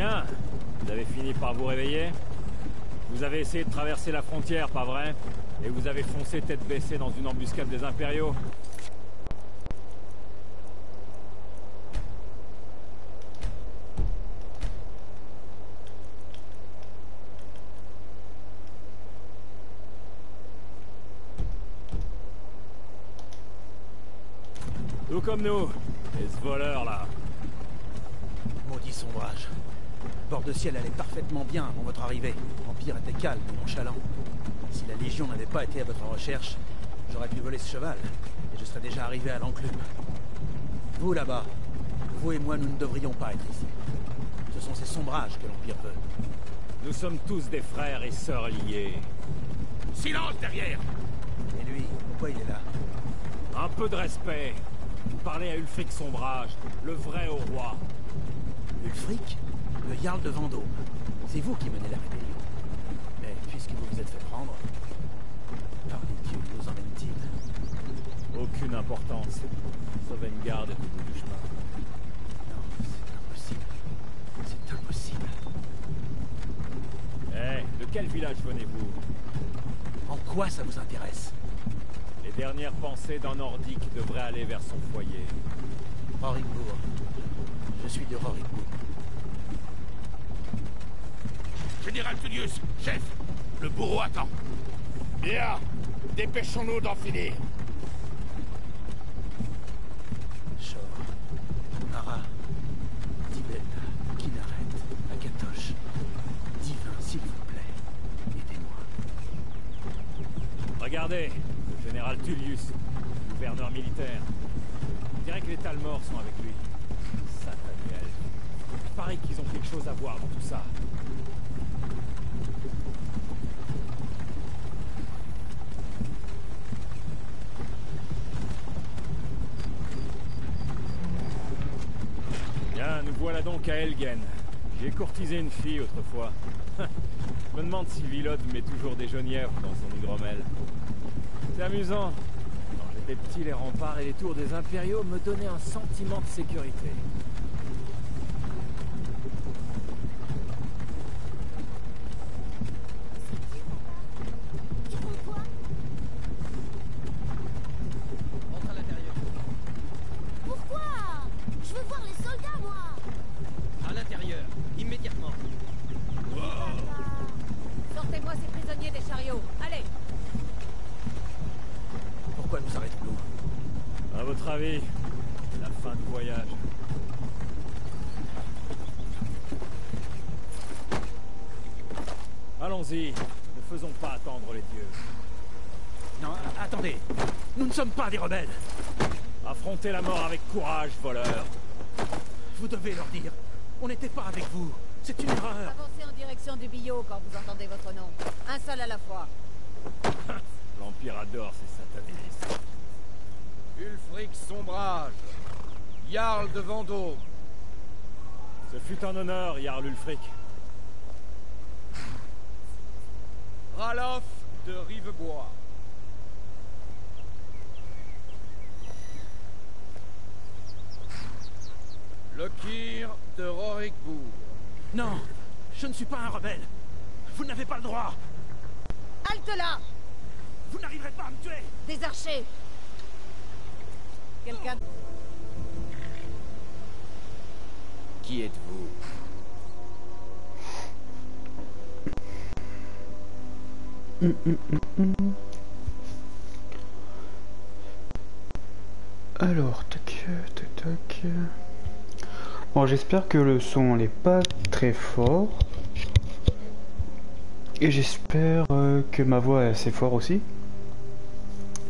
Bien, vous avez fini par vous réveiller. Vous avez essayé de traverser la frontière, pas vrai? Et vous avez foncé tête baissée dans une embuscade des impériaux. Tout comme nous, et ce voleur là. Maudit sombrage. Bord de ciel allait parfaitement bien avant votre arrivée. L'Empire était calme et nonchalant. Si la Légion n'avait pas été à votre recherche, j'aurais pu voler ce cheval, et je serais déjà arrivé à l'enclume. Vous là-bas, vous et moi, nous ne devrions pas être ici. Ce sont ces sombrages que l'Empire veut. Nous sommes tous des frères et sœurs liés. Silence derrière! Et lui, pourquoi il est là? Un peu de respect. Vous parlez à Ulfric Sombrage, le vrai au roi. Ulfric, le Jarl de Vendôme. C'est vous qui menez la rébellion. Mais puisque vous vous êtes fait prendre, par les dieux nous emmène-t-il? Aucune importance. Sovngarde est au bout du chemin. Non, c'est impossible. C'est impossible. De quel village venez-vous? En quoi ça vous intéresse? Les dernières pensées d'un Nordique devraient aller vers son foyer. Rorikbourg. Je suis de Rorikbourg. Général Tullius, chef, le bourreau attend. Bien, dépêchons-nous d'en finir. Shor, Mara, Tibet, Kinaret, Akatosh. Divin, s'il vous plaît, aidez-moi. Regardez, le général Tullius, gouverneur militaire. On dirait que les Talmors sont avec lui. Satanuel. Il paraît qu'ils ont quelque chose à voir dans tout ça. Bien, nous voilà donc à Elgen. J'ai courtisé une fille autrefois. Je me demande si Villod met toujours des genièvres dans son hygromel. C'est amusant. Quand j'étais petit, les remparts et les tours des impériaux me donnaient un sentiment de sécurité. Rentre à l'intérieur. Pourquoi? Je veux voir les soldats, moi. À l'intérieur, immédiatement. Sortez-moi ces prisonniers des chariots. Allez. Pourquoi nous arrêtons-nous? À votre avis, la fin du voyage. Allons-y, ne faisons pas attendre les dieux. Non, attendez. Nous ne sommes pas des rebelles. Affrontez la mort avec courage, voleur. Vous devez leur dire. On n'était pas avec vous. C'est une erreur. Avancez en direction du billot quand vous entendez votre nom. Un seul à la fois. L'Empire adore ces satanistes. Ulfric Sombrage, Jarl de Vendôme. Ce fut un honneur, Jarl Ulfric. Ralof de Rivebois. Lokir de Rorikbourg. Non, je ne suis pas un rebelle. Vous n'avez pas le droit. Halte là. Vous n'arriverez pas à me tuer. Des archers. Quelqu'un... Qui êtes-vous? Alors, tac, tac, tac. Bon, j'espère que le son n'est pas très fort. Et j'espère que ma voix est assez forte aussi.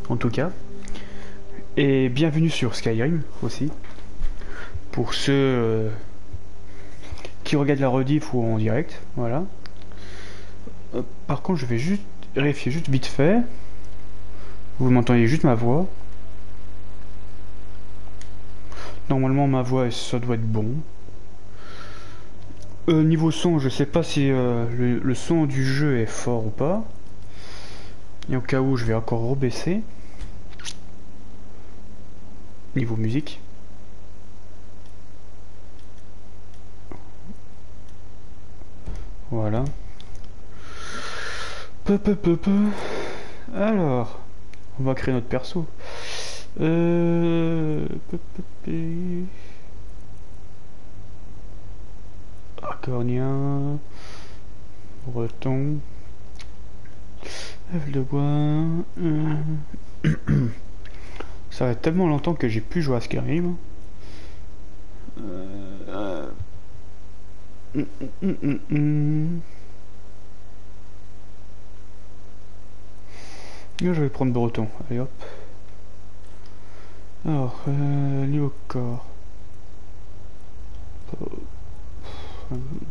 En tout cas. Et bienvenue sur Skyrim aussi. Pour ceux qui regardent la rediff ou en direct. Voilà. Par contre, je vais juste vérifier juste vite fait. Vous m'entendez juste ma voix. Normalement ma voix ça doit être bon. Niveau son, je sais pas si le son du jeu est fort ou pas. Et au cas où je vais encore rebaisser. Niveau musique. Voilà. Peu. Alors, on va créer notre perso. Arcornien, breton, œuf de bois. Ça fait tellement longtemps que j'ai plus joué à Skyrim. Je vais prendre breton. Allez hop. Alors, niveau corps.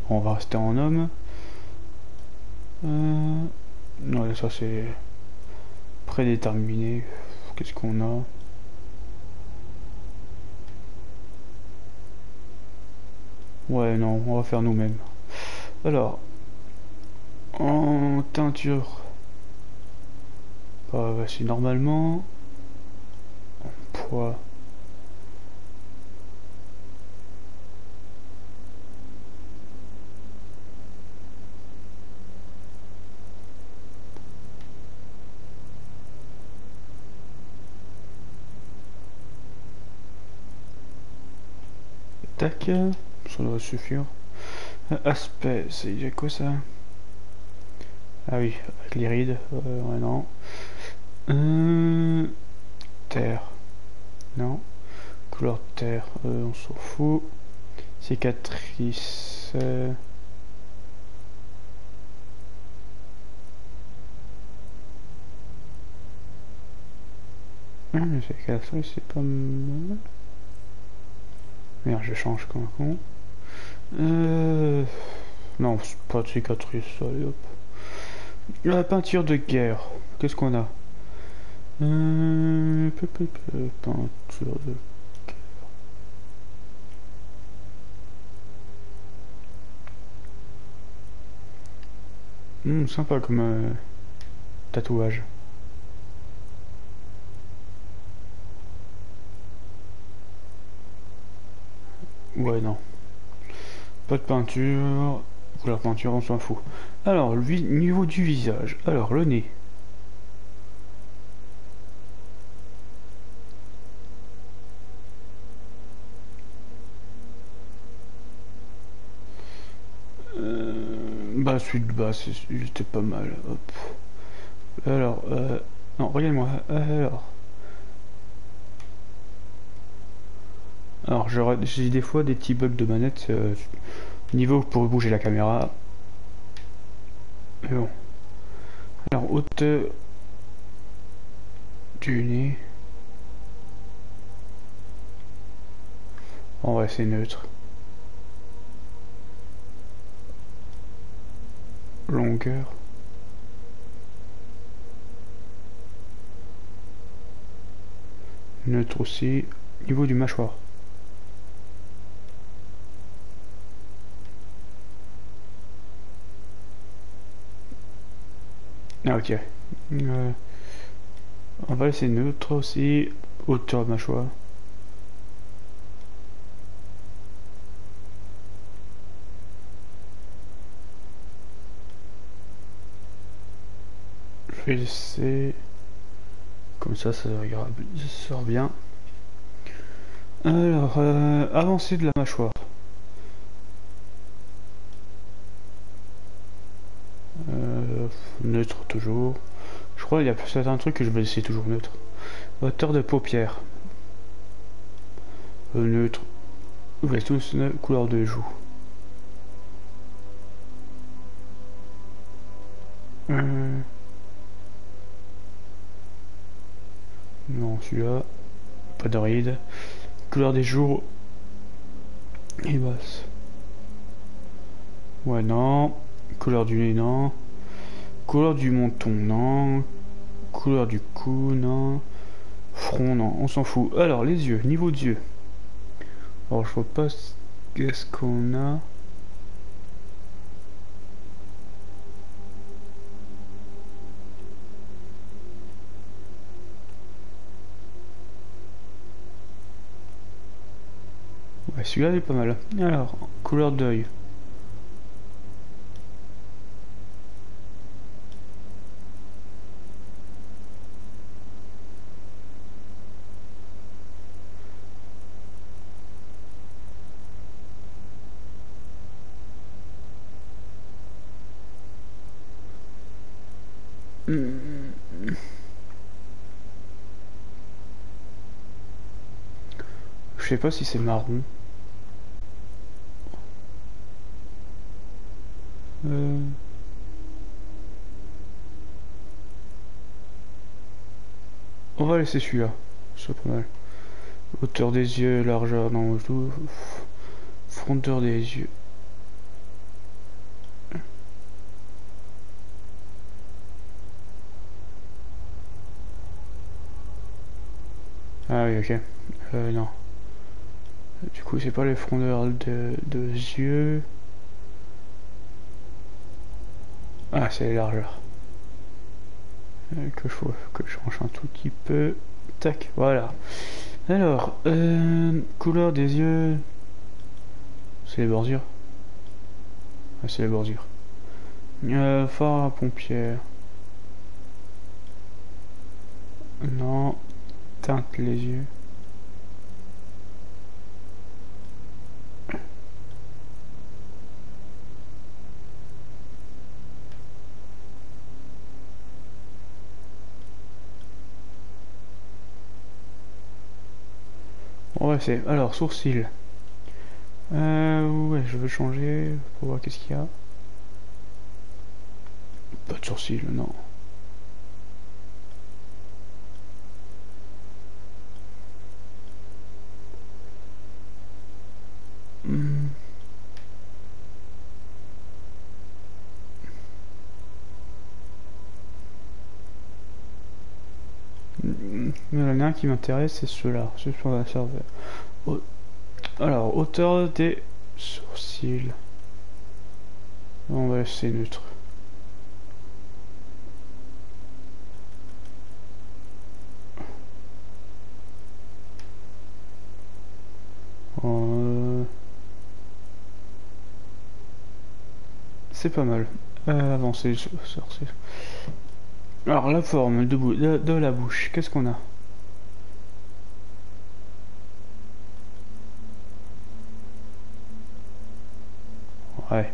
On va rester en homme. Non, ça c'est prédéterminé. Qu'est-ce qu'on a? Ouais, non, on va faire nous-mêmes. Alors, en teinture, bah, c'est normalement en poids. Tac, ça doit suffire. Aspect, c'est quoi ça? Ah oui, avec les rides, ouais, non. Terre, non. Couleur de terre, on s'en fout. Cicatrice. Cicatrice, c'est pas mal. Merde, je change comme un con. Non, c'est pas de cicatrice, allez hop. La peinture de guerre, qu'est-ce qu'on a? Peinture de guerre. Sympa comme tatouage. Ouais, non. Pas de peinture. Couleur peinture, on s'en fout. Alors, le niveau du visage. Alors, le nez. Bah, celui de bas, c'était pas mal. Hop. Alors, non, regarde-moi. Alors, j'ai des fois des petits bugs de manette. Niveau pour bouger la caméra. Mais bon. Alors, hauteur du nez. En vrai, c'est neutre. Longueur. Neutre aussi. Niveau du mâchoire. Ah ok. On va laisser neutre aussi. Hauteur de mâchoire. Je vais laisser comme ça sort bien. Alors, avancée de la mâchoire. Neutre toujours. Je crois qu'il y a certains trucs que je vais laisser toujours neutre. Hauteur de paupières. Neutre. Vous voyez tous couleur de joue. Non, celui-là. Pas de ride. Couleur des joues. Et basse. Ouais, non. Couleur du nez, non. Couleur du menton, non. Couleur du cou, non. Front, non. On s'en fout. Alors, les yeux. Niveau de yeux. Alors, je vois pas qu'est-ce qu'on a. Ouais, celui-là est pas mal. Alors, couleur d'œil. Je sais pas si c'est marron. On va laisser celui-là. C'est pas mal. Hauteur des yeux, largeur, non, tout. Fronteur des yeux. Ah oui, ok. Non. Du coup, c'est pas les frondeurs de yeux. Ah, c'est les largeurs. Que je change un tout petit peu. Tac, voilà. Alors, couleur des yeux. C'est les bordures. Ah, c'est les bordures. Phare à pompière. Non. Teinte les yeux. Ouais, c'est... Alors, sourcils. Ouais, je veux changer pour voir qu'est-ce qu'il y a. Pas de sourcils, non. Mais il y en a un qui m'intéresse, c'est ceux-là. Ceux sur la serveur. Alors, hauteur des sourcils. On va laisser neutre. C'est pas mal. Avancer, sorcier. Alors, la forme de la bouche, qu'est-ce qu'on a? Ouais.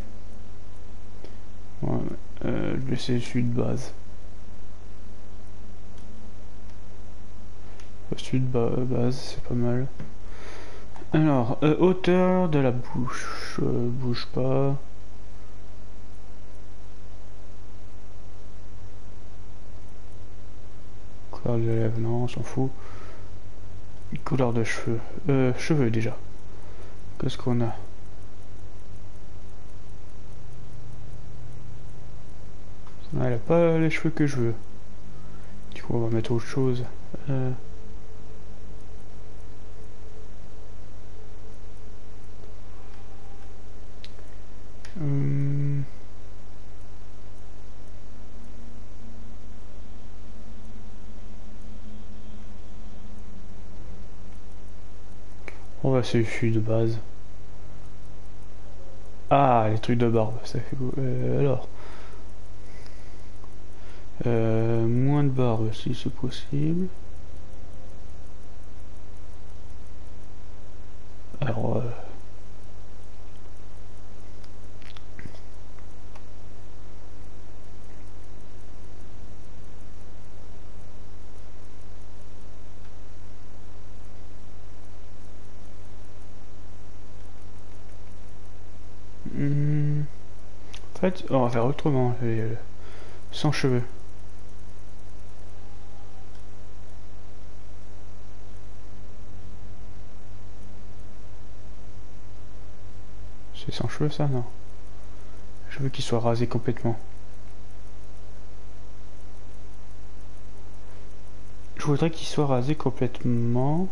Je vais essayer celui de base. Celui de base, c'est pas mal. Alors, hauteur de la bouche. Bouge pas. Couleur de lèvres, non, on s'en fout. Couleur de cheveux. Cheveux déjà. Qu'est-ce qu'on a? Elle a pas les cheveux que je veux. Du coup, on va mettre autre chose. On va essayer celui de base. Ah, les trucs de barbe, ça fait beau. Alors. Moins de barbe si c'est possible. Alors. En fait, on va faire autrement. Sans cheveux. C'est sans cheveux ça, non? Je veux qu'il soit rasé complètement. Je voudrais qu'il soit rasé complètement.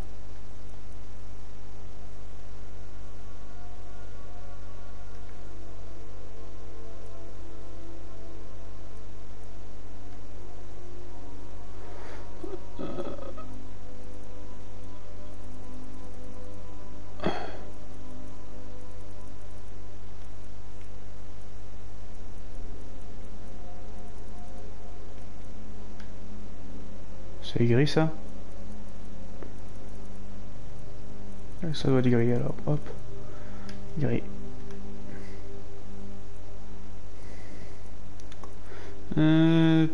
C'est gris ça? Ça doit être gris alors, hop. Gris. Il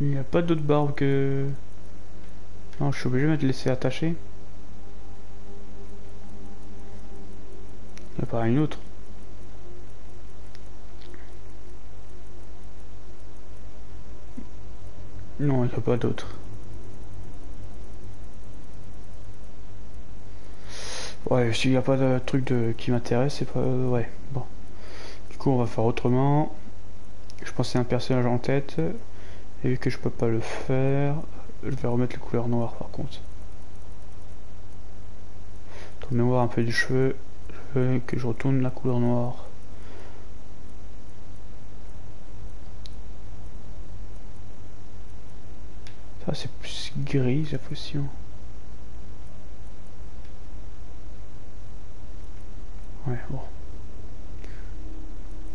n'y a pas d'autre barbe que... Non, je suis obligé de me laisser attacher. Il n'y a pas une autre. Non, il n'y a pas d'autre. Ouais, s'il n'y a pas de truc qui m'intéresse, c'est pas... ouais, bon. Du coup, on va faire autrement. Je pensais à un personnage en tête. Et vu que je peux pas le faire, je vais remettre les couleurs noires par contre. Pour mémoire un peu du cheveu, je veux que je retourne la couleur noire. Ça c'est plus gris cette fois-ci. Ouais, bon.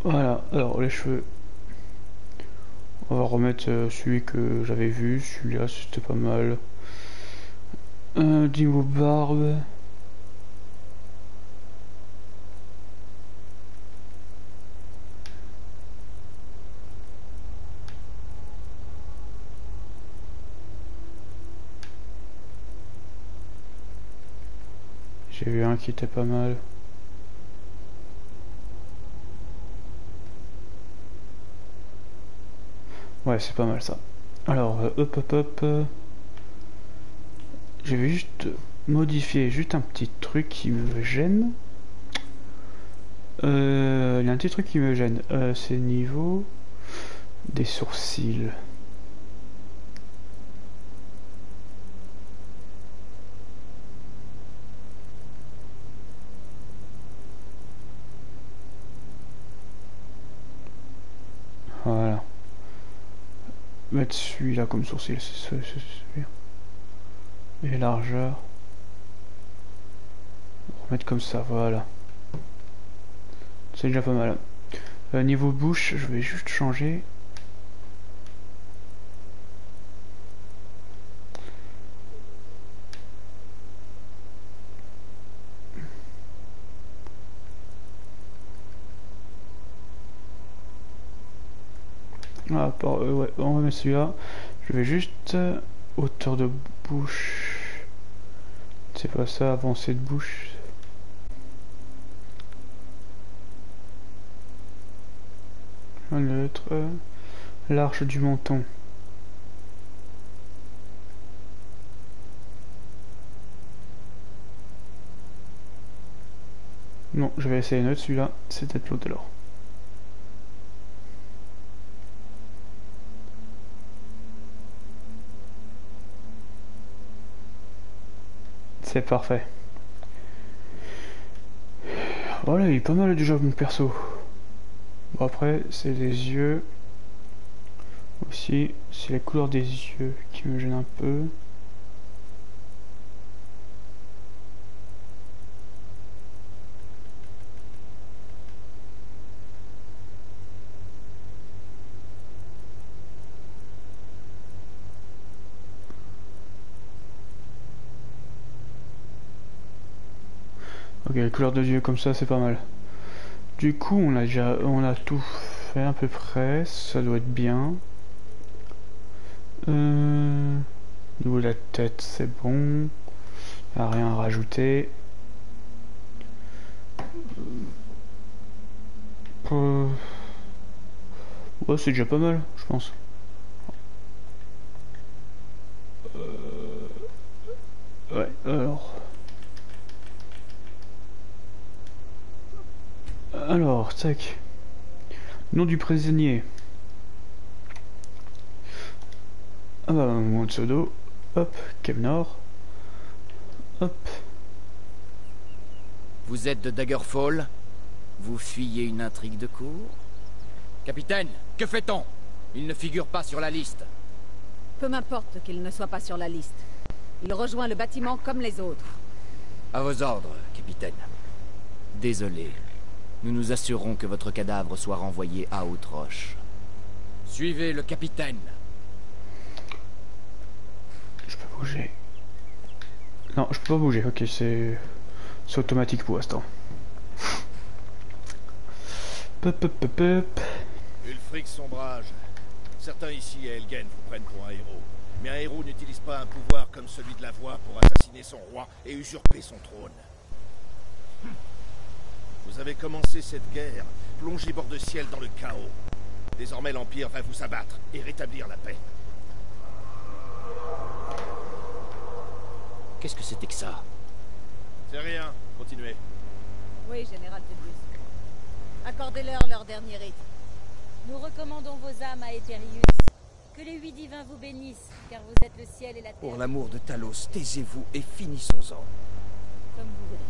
Voilà, alors les cheveux. On va remettre celui que j'avais vu, celui-là c'était pas mal. Niveau barbe. J'ai vu un qui était pas mal. Ouais, c'est pas mal ça. Alors, hop. Je vais juste modifier juste un petit truc qui me gêne. Il y a un petit truc qui me gêne. C'est niveau des sourcils. Voilà. Mettre celui-là comme sourcil, c'est celui-là. Et largeur. Remettre comme ça, voilà. C'est déjà pas mal. Niveau bouche, je vais juste changer. Ah, ouais, on va mettre celui-là. Je vais juste hauteur de bouche. C'est pas ça, avancée de bouche. L'autre, l'arche du menton. Non, je vais essayer un autre, celui-là, c'est peut-être l'autre alors. C'est parfait. Voilà, il est pas mal déjà mon perso. Bon après, c'est les yeux. Aussi, c'est la couleur des yeux qui me gêne un peu. Ok, la couleur des yeux comme ça, c'est pas mal. Du coup, on a tout fait à peu près. Ça doit être bien. Au niveau de la tête, c'est bon. Il n'y a rien à rajouter. Ouais, c'est déjà pas mal, je pense. Ouais, alors, tac. Nom du prisonnier. Ah bah, mon pseudo. Hop, Kevnor. Hop. Vous êtes de Daggerfall? Vous fuyez une intrigue de cour? Capitaine, que fait-on? Il ne figure pas sur la liste. Peu m'importe qu'il ne soit pas sur la liste. Il rejoint le bâtiment comme les autres. À vos ordres, capitaine. Désolé. Nous nous assurerons que votre cadavre soit renvoyé à Haute-Roche. Suivez le capitaine. Je peux bouger. Non, je peux pas bouger. Ok, c'est automatique pour l'instant. Pop. Ulfric Sombrage. Certains ici à Helgen vous prennent pour un héros. Mais un héros n'utilise pas un pouvoir comme celui de la voix pour assassiner son roi et usurper son trône. Vous avez commencé cette guerre, plongé bord de ciel dans le chaos. Désormais l'Empire va vous abattre et rétablir la paix. Qu'est-ce que c'était que ça? C'est rien, continuez. Oui, Général Tullius. Accordez-leur leur dernier rite. Nous recommandons vos âmes à Etherius. Que les 8 divins vous bénissent, car vous êtes le ciel et la terre. Pour l'amour de Talos, taisez-vous et finissons-en. Comme vous voudrez.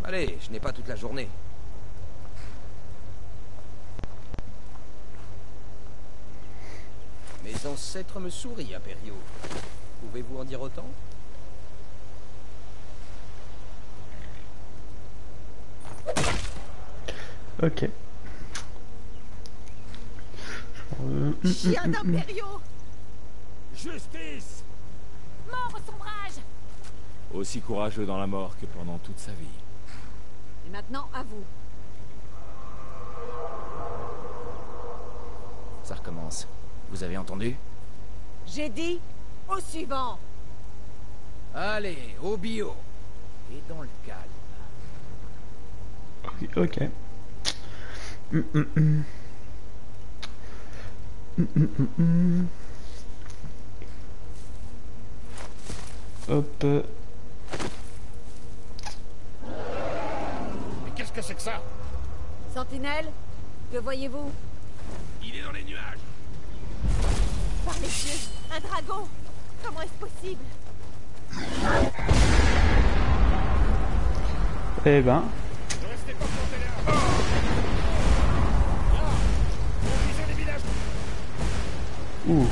Allez, je n'ai pas toute la journée. Mes ancêtres me sourient, Imperio. Pouvez-vous en dire autant? Ok. Chien d'Imperio! Justice! Mort au sombrage! Aussi courageux dans la mort que pendant toute sa vie. Et maintenant, à vous. Ça recommence. Vous avez entendu? J'ai dit au suivant. Allez, au bio. Et dans le calme. Ok. Hop. Mais qu'est-ce que c'est que ça? Sentinelle, que voyez-vous? Il est dans les nuages. Par les cieux, un dragon! Comment est-ce possible? Eh ben. Ne restez pas plantés là. Là, on vise les villages. Ouh.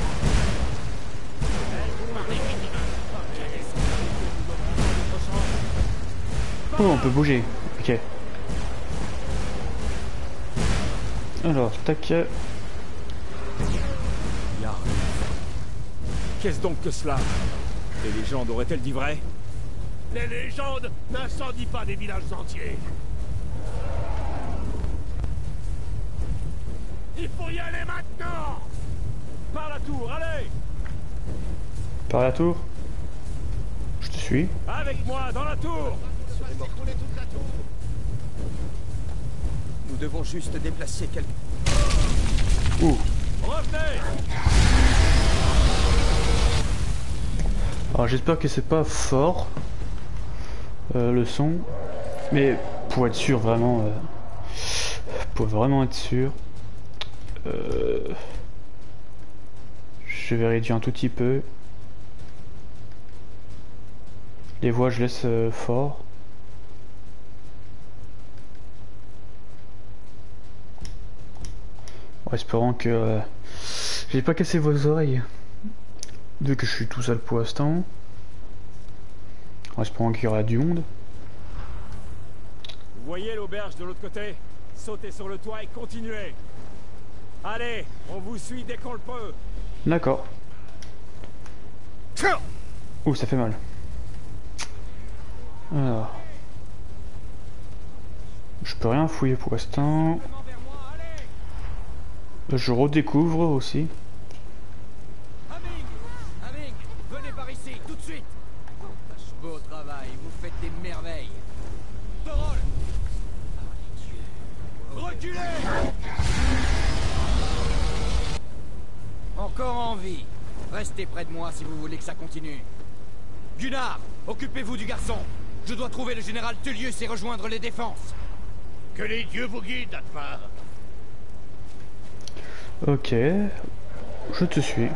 Oh, on peut bouger. Ok. Alors, tac. Yarn. Qu'est-ce donc que cela? Les légendes auraient-elles dit vrai? Les légendes n'incendient pas des villages entiers. Il faut y aller maintenant. Par la tour, allez! Par la tour. Je te suis. Avec moi, dans la tour! Écrouler toute la tour. Nous devons juste déplacer quelques... Ouh. Revenez! Alors j'espère que c'est pas fort le son, mais pour être sûr vraiment, pour vraiment être sûr, je vais réduire un tout petit peu. Les voix je laisse fort. En espérant que j'ai pas cassé vos oreilles. Vu que je suis tout seul pour l'instant. En espérant qu'il y aura du monde. Vous voyez l'auberge de l'autre côté? Sautez sur le toit et continuez! Allez, on vous suit dès qu'on le peut! D'accord. Ouh, ça fait mal. Alors. Je peux rien fouiller pour l'instant. Je redécouvre aussi. Aming, venez par ici, tout de suite. Beau travail, vous faites des merveilles. Parole. Reculez. Encore en vie. Restez près de moi si vous voulez que ça continue. Gunnar, occupez-vous du garçon. Je dois trouver le général Tullius et rejoindre les défenses. Que les dieux vous guident, Atmar. Ok. Je te suis.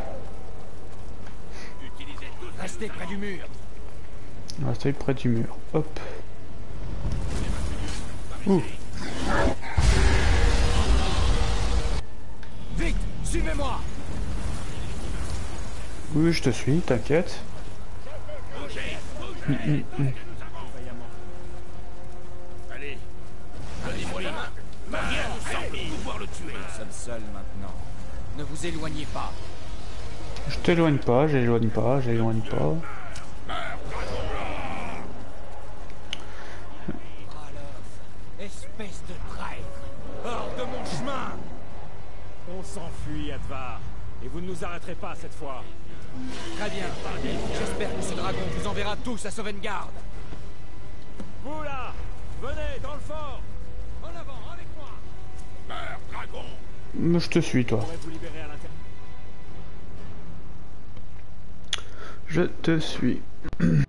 Restez près du mur. Restez près du mur. Hop. Ouh. Vite, suivez-moi. Oui, je te suis, t'inquiète. Allez, donnez-moi la main. Rien ne semble pouvoir le tuer. Nous sommes seuls maintenant. Ne vous éloignez pas. Je t'éloigne pas, j'éloigne pas, j'éloigne pas. Ralof, espèce On s'enfuit, Advar. Et vous ne nous arrêterez pas cette fois. Très bien. J'espère que ce dragon vous enverra tous à Sovngarde. Vous là, venez dans le fort. En avant, avec moi. Meurs, dragon! Je te suis, toi. Je pourrais vous libérer à l'intérieur. Je te suis. Nous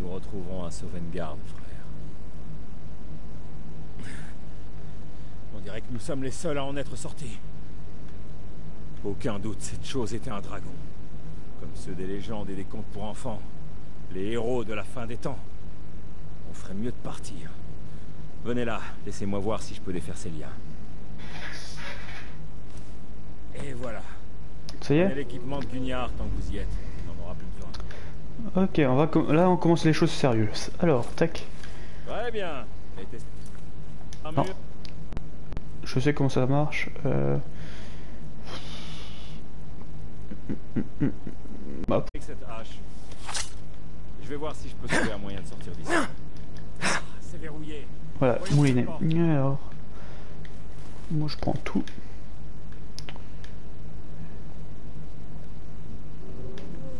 nous retrouverons à Sovngarde, frère. On dirait que nous sommes les seuls à en être sortis. Aucun doute, cette chose était un dragon. Comme ceux des légendes et des contes pour enfants. Les héros de la fin des temps. On ferait mieux de partir. Venez là, laissez-moi voir si je peux défaire ces liens. Et voilà. Ça y Prenez est? l'équipement de Gunnar tant que vous y êtes. On n'en aura plus besoin. Ok, là on commence les choses sérieuses. Alors, tac. Très bien. Et testez. Non. Je sais comment ça marche. Hop. Avec cette hache. Je vais voir si je peux trouver un moyen de sortir d'ici. C'est verrouillé. Voilà, moulinet. Alors, moi je prends tout.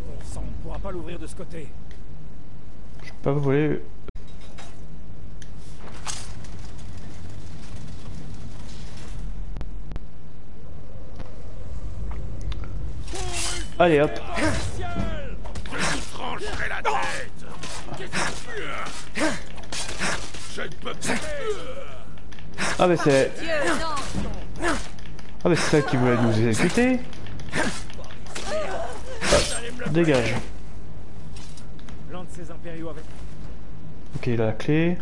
Bon sang, on ne pourra pas l'ouvrir de ce côté. Je peux pas voler. Allez hop. Je vous trancherai la tête! Je ne peux pas... Ah bah c'est. Dieu, non. Ah bah c'est ça qui voulait nous exécuter. Hop, dégage. L'un de ces impériaux avec... Ok, là la clé.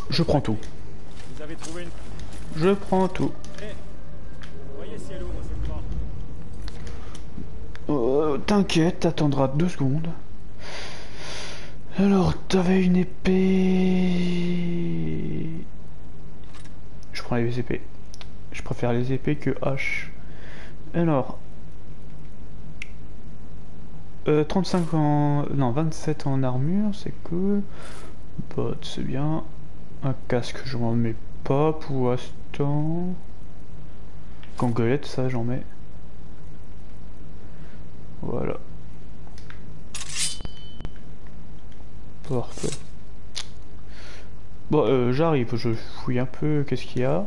Je prends tout. Vous avez trouvé une... Je prends tout. Voyez si elle ouvre cette porte. T'inquiète, t'attendras 2 secondes. Alors, t'avais une épée. Je prends les épées. Je préfère les épées que hache. Alors. 35 en... Non, 27 en armure, c'est cool. Bottes, c'est bien. Un casque, je m'en mets pas pour l'instant. Gangolette, ça j'en mets. Voilà. Parfait. Bon, j'arrive, je fouille un peu qu'est-ce qu'il y a.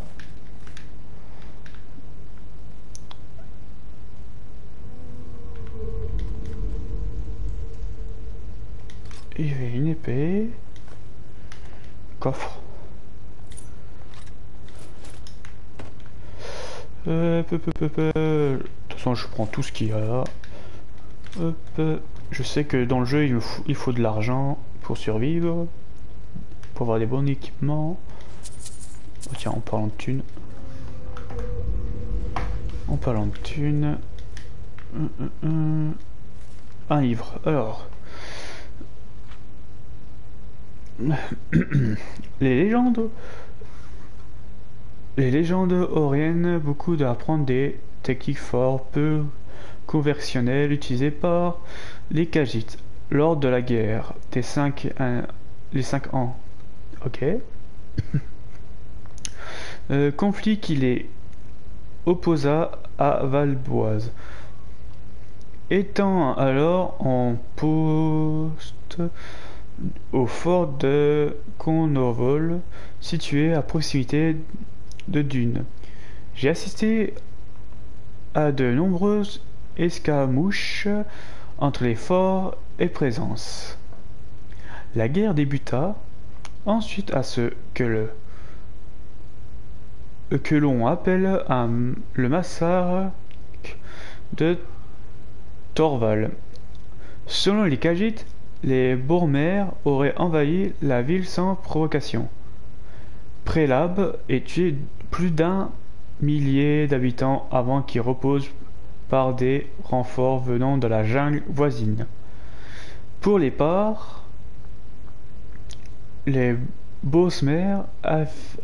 Il y avait une épée. Coffre. De toute façon, je prends tout ce qu'il y a. Hop. Je sais que dans le jeu, il faut de l'argent pour survivre. Pour avoir des bons équipements. Oh, tiens, en parlant de thunes. En parlant de thunes. Un livre. Alors. Les légendes auriennes, beaucoup d'apprendre des techniques fort peu conversionnelles utilisées par les Khajiits lors de la guerre des 5 ans. Ok. Conflit qui les opposa à Valboise. Étant alors en poste au fort de Conorvol, situé à proximité de dunes. J'ai assisté à de nombreuses escarmouches entre les forts et présence. La guerre débuta ensuite à ce que l'on appelle le massacre de Torval. Selon les Khajiits, les Bourmères auraient envahi la ville sans provocation. Prélab et tué plus d'1 millier d'habitants avant qu'ils reposent par des renforts venant de la jungle voisine. Pour les parts, les Bosmères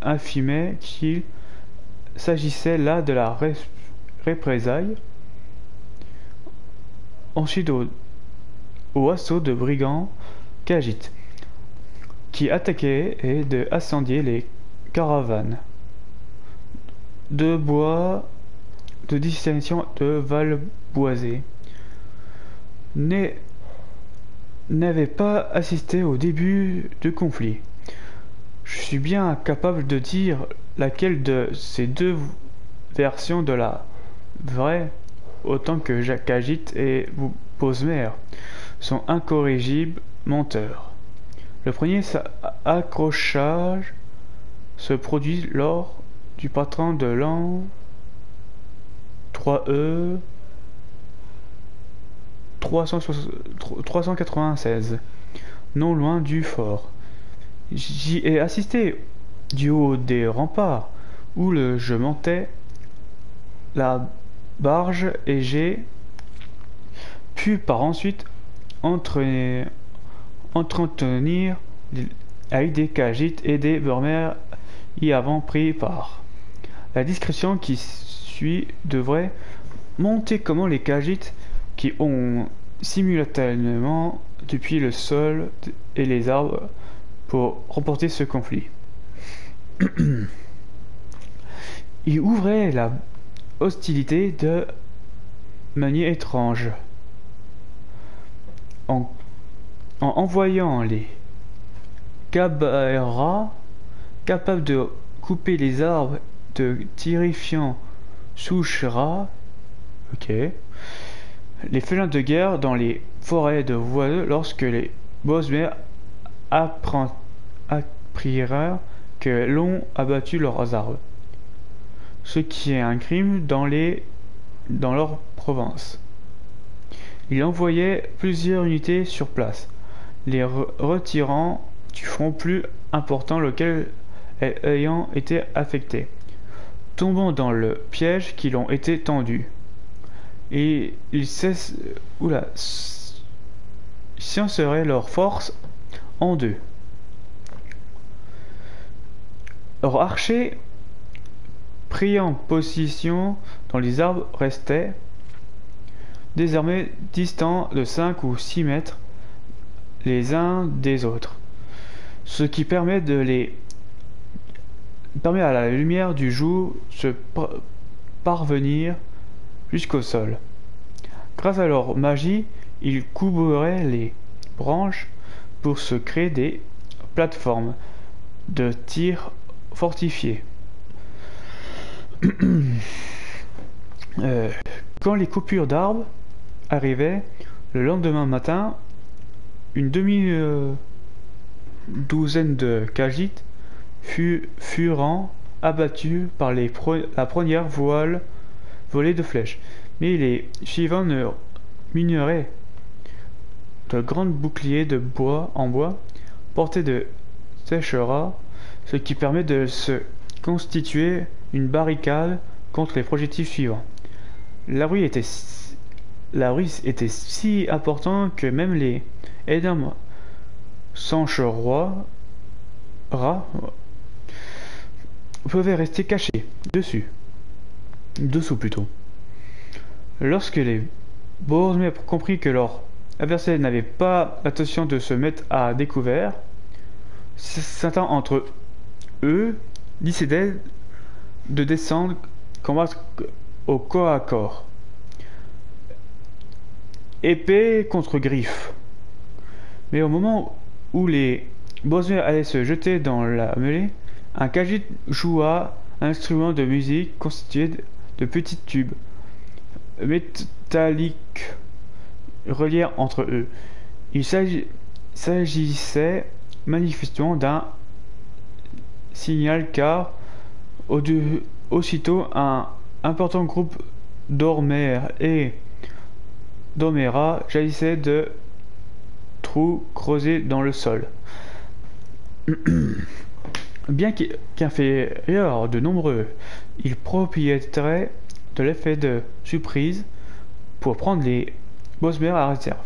affirmaient qu'ils s'agissait là de la représailles. Ensuite au assaut de brigands Khajiits qui attaquaient et de incendier les caravanes de bois de destination de Valboisé. N'avait pas assisté au début du conflit. Je suis bien capable de dire laquelle de ces deux versions de la vraie, autant que Khajiit et Bosmer sont incorrigibles menteurs. Le premier accrochage se produit lors du printemps de l'an 3E 396, non loin du fort. J'y ai assisté du haut des remparts où je montais la barge et j'ai pu par ensuite entretenir avec des Khajiits et des Burmers y avons pris part. La description qui suit devrait montrer comment les Khajiits qui ont simultanément depuis le sol et les arbres pour remporter ce conflit. Ils ouvraient la hostilité de manière étrange en envoyant les Kabaera capables de couper les arbres de terrifiants Souchera, les félins de guerre dans les forêts de voisins lorsque les Bosmer apprirent que l'on abattu leurs arbres, ce qui est un crime dans leur province. Il envoyait plusieurs unités sur place, les retirant du front plus important lequel ayant été affecté, tombant dans le piège qui l'ont été tendu. Et ils sciencerait leur force en deux. Leurs archers pris position dans les arbres restaient désormais distants de 5 ou 6 mètres les uns des autres, ce qui permet à la lumière du jour de parvenir jusqu'au sol. Grâce à leur magie, ils couvriraient les branches pour se créer des plateformes de tir fortifiées. Quand les coupures d'arbres arrivaient, le lendemain matin, une demi-douzaine de Khajiits furent abattus par la première volée de flèches, mais les suivants ne m'ignoraient. De grands boucliers en bois portés de séchera, ce qui permet de se constituer une barricade contre les projectiles suivants. La rue était si importante que même les énormes sancherois pouvaient rester cachés dessous plutôt. Lorsque les Bosmer compris que leur adversaire n'avait pas l'intention de se mettre à découvert, certains entre eux décidaient de descendre combattre au corps à corps, épée contre griffe. Mais au moment où les Bosmer allaient se jeter dans la mêlée, un Khajiit joua un instrument de musique constitué de petits tubes métalliques reliés entre eux. Il s'agissait manifestement d'un signal car aussitôt un important groupe d'Ormers et d'Omera jaillissait de trous creusés dans le sol. Bien qu'inférieurs de nombreux, ils profiteraient de l'effet de surprise pour prendre les Bosmer à réserve.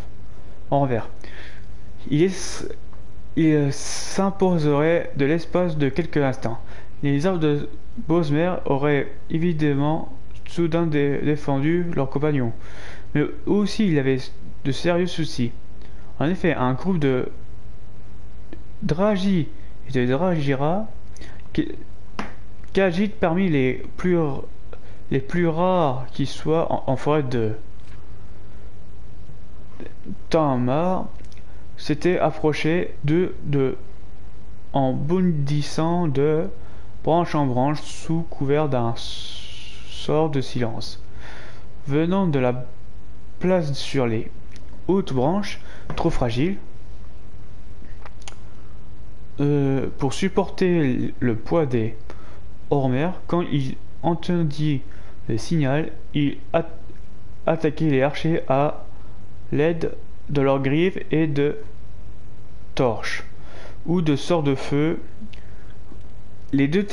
En revers, il s'imposerait de l'espace de quelques instants, Les arbres de Bosmer auraient évidemment soudain défendu leurs compagnons, mais eux aussi il avait de sérieux soucis. En effet, un groupe de Dragi et de Dragira qu'agitent parmi les plus rares qui soient en forêt de Tamar s'était approché d'eux en bondissant de branche en branche sous couvert d'un sort de silence. Venant de la place sur les hautes branches, trop fragiles, pour supporter le poids des hors-mer, quand il entendit le signal, il attaquait les archers à l'aide de leurs griffes et de torches ou de sorts de feu. Les deux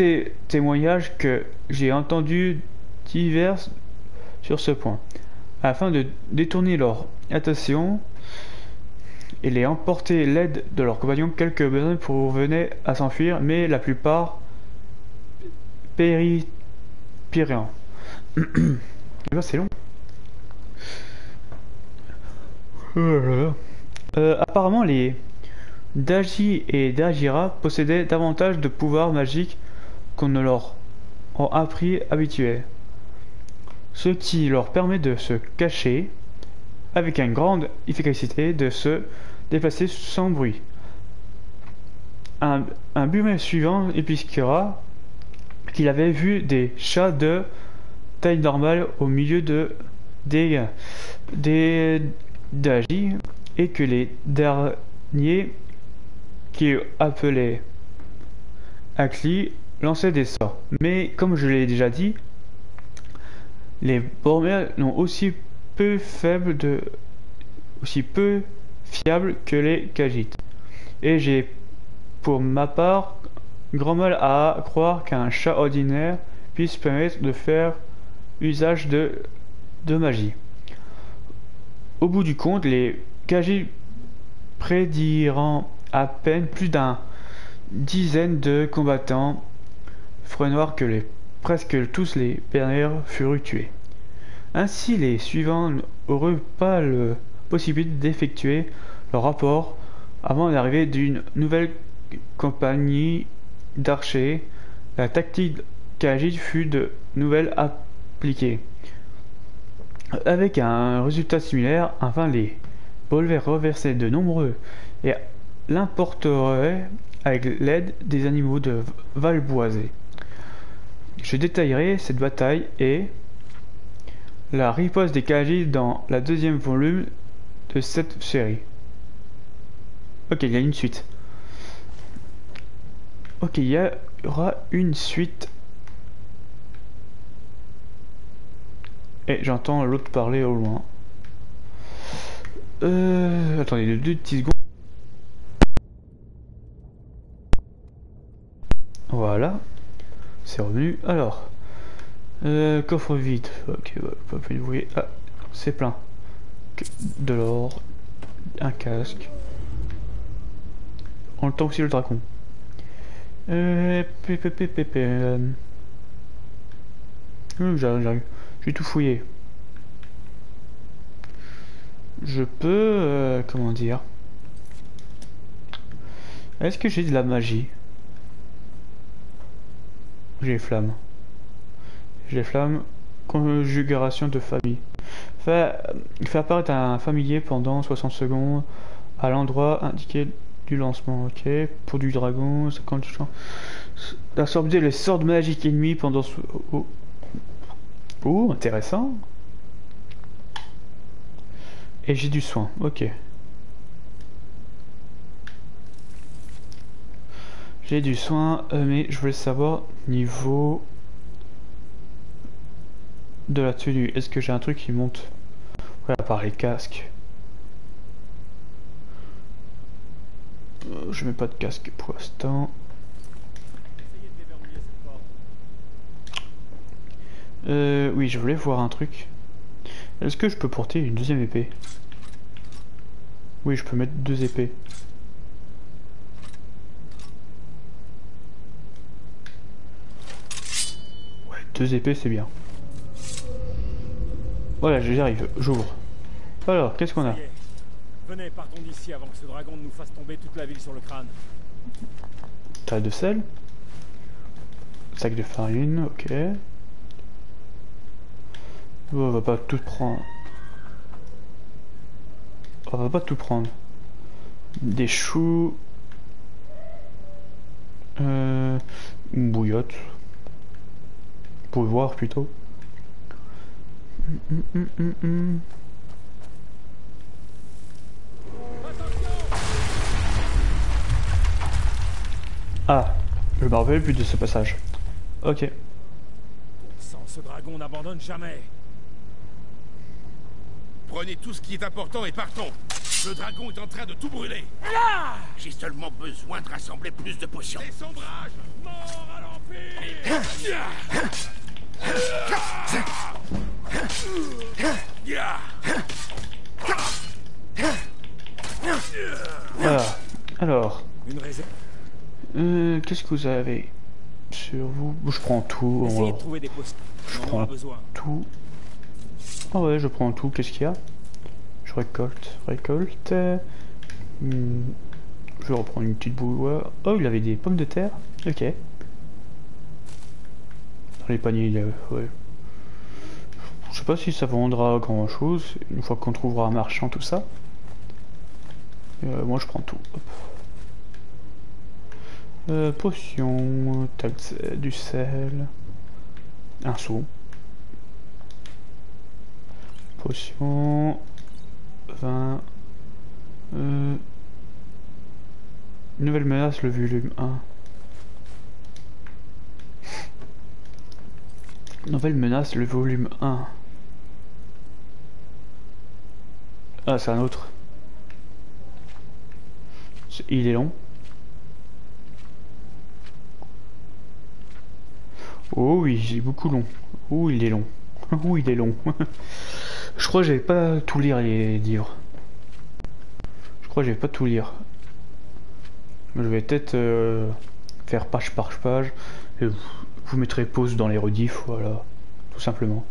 témoignages que j'ai entendus divergent sur ce point. Afin de détourner leur attention et les emporter l'aide de leurs compagnons, quelques besoins parvenaient à s'enfuir, mais la plupart périrent. C'est long. Apparemment, les Dagi et Dagira possédaient davantage de pouvoirs magiques qu'on ne leur a appris habituels, ce qui leur permet de se cacher avec une grande efficacité, de se déplacer sans bruit. Un bumet suivant expliquera qu'il avait vu des chats de taille normale au milieu des Dagi et que les derniers, qui appelaient Akli, lançaient des sorts. Mais comme je l'ai déjà dit, les Bormer sont aussi peu fiables que les Khajiits. Et j'ai pour ma part grand mal à croire qu'un chat ordinaire puisse permettre de faire usage de magie. Au bout du compte, les Khajiits prédiront à peine plus d'une dizaine de combattants frenoirs que presque tous les Berner furent tués. Ainsi, les suivants n'auraient pas la possibilité d'effectuer leur rapport avant l'arrivée d'une nouvelle compagnie d'archers. La tactique Khajiit fut de nouvelle appliquée, avec un résultat similaire. Enfin, les Bolvers reversaient de nombreux et l'importeraient avec l'aide des animaux de Valboisé. Je détaillerai cette bataille et la riposte des Khajiits dans la deuxième volume de cette série. Ok, il y a une suite. Ok, il y aura une suite. Et j'entends l'autre parler au loin. Attendez, 2 petites secondes. Voilà. C'est revenu. Alors. Coffre vide. Ok, pas plus de bruit. Ah, c'est plein. De l'or. Un casque. En le temps aussi le dragon. J'arrive. J'ai tout fouillé. Je peux... comment dire... Est-ce que j'ai de la magie? J'ai flamme. J'ai flamme. Conjuration de famille. Fait apparaître un familier pendant 60 secondes à l'endroit indiqué du lancement. Ok. Pour du dragon, 50 champs. D'absorber les sorts magiques ennemis pendant... Oh, intéressant. Et j'ai du soin, ok. J'ai du soin, mais je voulais savoir niveau de la tenue. Est-ce que j'ai un truc qui monte? Ouais, à part les casques. Je mets pas de casque pour l'instant. Oui, je voulais voir un truc. Est-ce que je peux porter une deuxième épée? Oui, je peux mettre 2 épées. 2 épées, c'est bien. Voilà, j'y arrive, j'ouvre. Alors, qu'est-ce qu'on a? Ça y est. Venez, partons d'ici avant que ce dragon ne nous fasse tomber toute la ville sur le crâne. Tas de sel. Sac de farine, ok. Bon, on va pas tout prendre. On va pas tout prendre. Des choux. Une bouillotte. Pour voir plutôt. Ah, je me rappelle plus de ce passage. Ok. Sans ce dragon n'abandonne jamais. Prenez tout ce qui est important et partons. Le dragon est en train de tout brûler. J'ai seulement besoin de rassembler plus de potions. Des sombrages, mort à l'Empire. Voilà. Alors, Une réserve. qu'est-ce que vous avez sur vous? Je prends tout. Essayez de trouver des potions. Je On en prends aura besoin. tout. Ah ouais, je prends tout. Qu'est-ce qu'il y a? Je récolte. Je vais reprendre une petite bouilloire. Oh, il avait des pommes de terre. Ok. Dans les paniers, il y a... ouais. Je sais pas si ça vendra grand chose une fois qu'on trouvera un marchand, tout ça. Moi, je prends tout. Hop. Potion, du sel, un seau. Potion, 20. Nouvelle menace, le volume 1. Nouvelle menace, le volume 1. Ah, c'est un autre. Il est long. Oh oui, c'est beaucoup long. Oh, il est long. Oh, il est long. Je crois que j'avais pas tout lire les livres. Je crois que j'avais pas tout lire. Je vais peut-être faire page par page. Et vous mettrez pause dans les rediffs, voilà. Tout simplement.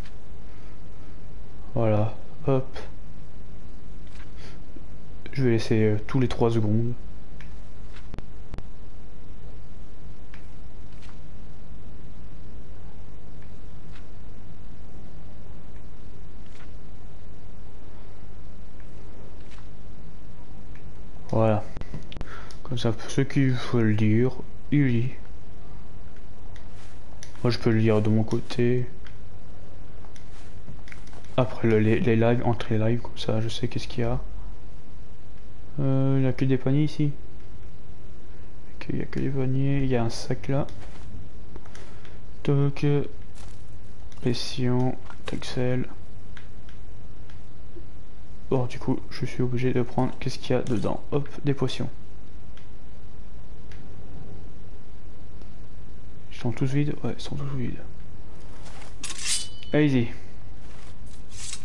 Voilà. Hop. Je vais laisser tous les 3 secondes. Voilà. Comme ça, pour ceux qui veulent le lire, il lit. Moi, je peux le lire de mon côté. Après les lives, entre les lives, comme ça, je sais qu'est-ce qu'il y a. Il n'y a que des paniers ici. Ok, il n'y a que des paniers. Il y a un sac là. Toc. Pression. Texel. Bon, du coup, je suis obligé de prendre. Qu'est-ce qu'il y a dedans? Hop, des potions. Ils sont tous vides? Ouais, ils sont tous vides. Allez-y.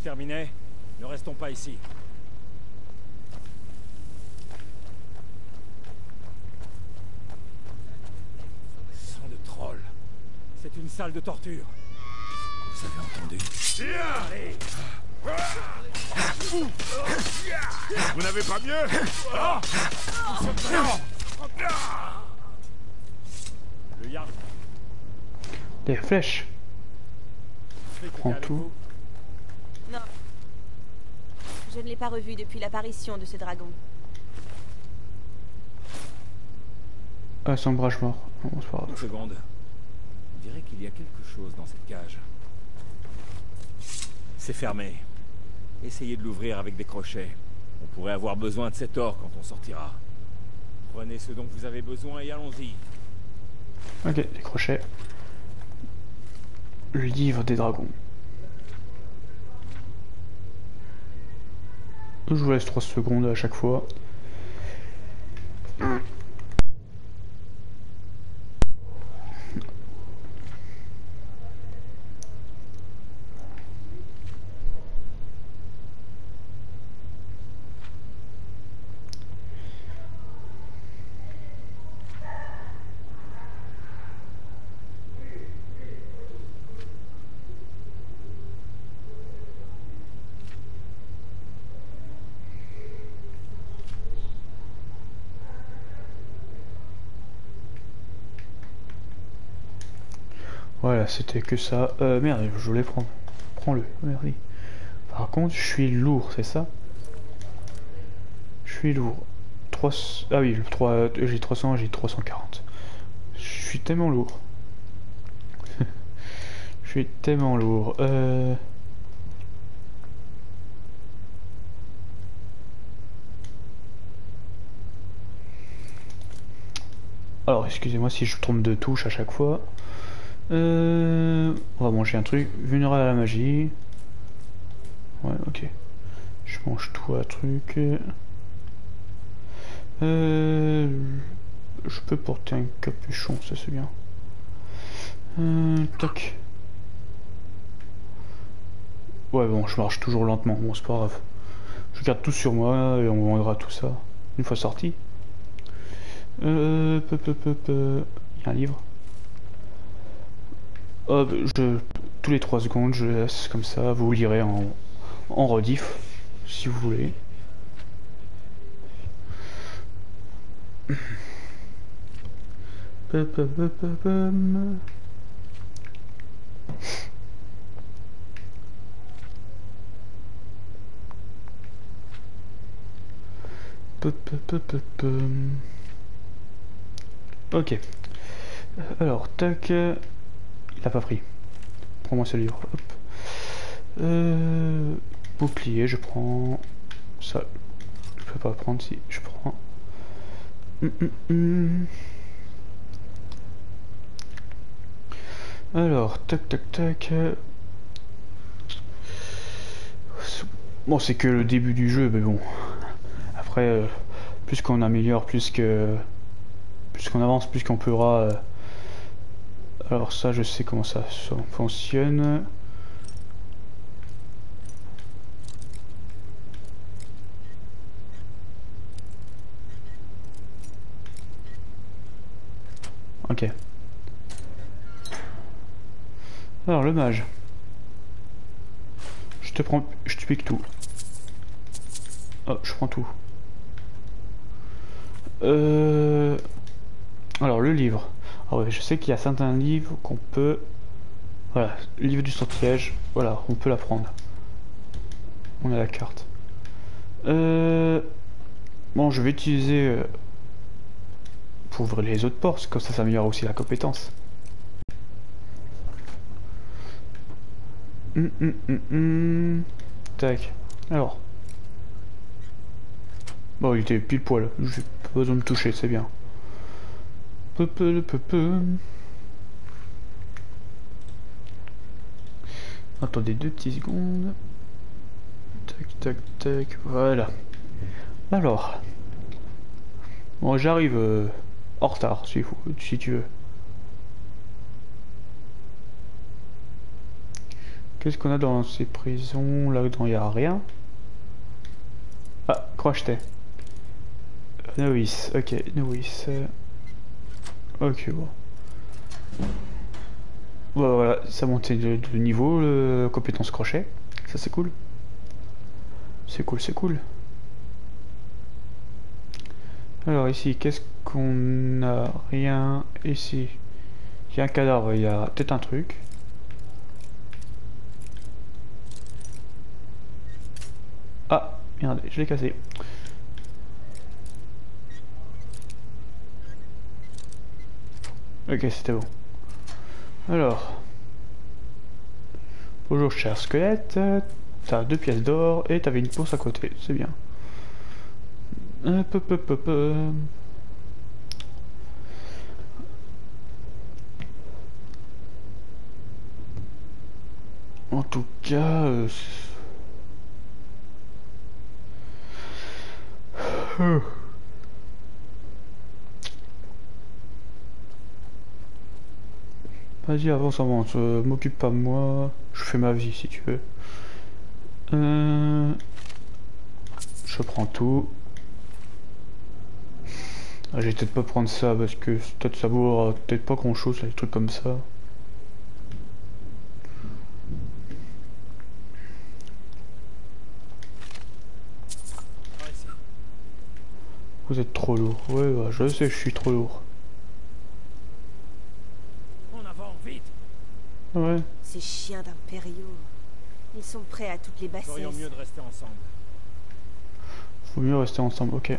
Terminé. Ne restons pas ici. Sang de troll. C'est une salle de torture. Vous avez entendu? Vous n'avez pas mieux? Le yard. Des flèches. Prends tout. Non. Je ne l'ai pas revu depuis l'apparition de ce dragon. Ah, sombrage mort. Non, c'est pas grave. Une seconde. On dirait qu'il y a quelque chose dans cette cage. C'est fermé. Essayez de l'ouvrir avec des crochets. On pourrait avoir besoin de cet or quand on sortira. Prenez ce dont vous avez besoin et allons-y. Ok, des crochets. Le livre des dragons. Je vous laisse 3 secondes à chaque fois. Voilà, c'était que ça. Merde, je voulais prendre. Prends-le, merci. Par contre, je suis lourd, c'est ça? Je suis lourd. 3... Ah oui, j'ai 300, j'ai 340. Je suis tellement lourd. Je suis tellement lourd. Alors, excusez-moi si je trompe de touche à chaque fois. On va manger un truc. Vulnérable à la magie. Ouais, ok. Je mange tout à truc. Je peux porter un capuchon, ça c'est bien. Tac. Ouais, bon, je marche toujours lentement. Bon, c'est pas grave. Je garde tout sur moi et on vendra tout ça une fois sorti. Il y a un livre. Hop, tous les 3 secondes, je laisse comme ça. Vous lirez en rediff si vous voulez. Ok. Alors, tac. Il a pas pris. Prends-moi ce livre. Hop. Bouclier, je prends ça. Je peux pas prendre si je prends. Alors, tac, tac, tac. Bon, c'est que le début du jeu, mais bon. Après, plus qu'on améliore, plus qu'on avance, plus qu'on pourra. Alors ça, je sais comment ça fonctionne. Ok. Alors le mage. Je te pique tout. Oh, je prends tout. Alors le livre. Ah ouais, je sais qu'il y a certains livres qu'on peut... Voilà, livre du sortilège. Voilà, on peut la prendre. On a la carte. Bon, je vais utiliser... pour ouvrir les autres portes, comme ça améliore aussi la compétence. Tac. Alors. Bon, il était pile poil. J'ai pas besoin de me toucher, c'est bien. Attendez 2 petites secondes. Tac, tac, tac. Voilà. Alors. Bon, j'arrive en retard, si tu veux. Qu'est-ce qu'on a dans ces prisons? Là-dedans, il n'y a rien. Ah, crochetais. Novice, ok, novice. Ok, bon. Bon, voilà, ça montait de niveau, le compétence crochet. Ça, c'est cool. C'est cool, c'est cool. Alors, ici, qu'est-ce qu'on a? Rien. Ici. Il y a un cadavre, il y a peut-être un truc. Ah, merde, je l'ai cassé. Ok, c'était bon. Alors. Bonjour, cher squelette. T'as 2 pièces d'or et t'avais une bourse à côté, c'est bien. En tout cas... Vas-y, avance, avance, m'occupe pas de moi, je fais ma vie si tu veux. Je prends tout. Ah, je vais peut-être pas prendre ça parce que peut-être ça vaut peut-être pas grand chose, des trucs comme ça. Vous êtes trop lourd. Ouais, bah, je sais, je suis trop lourd. En avant, vite! Ouais. Ces chiens d'impériaux. Ils sont prêts à toutes les Nous bassesses. ferions mieux de rester ensemble. Faut mieux rester ensemble, ok.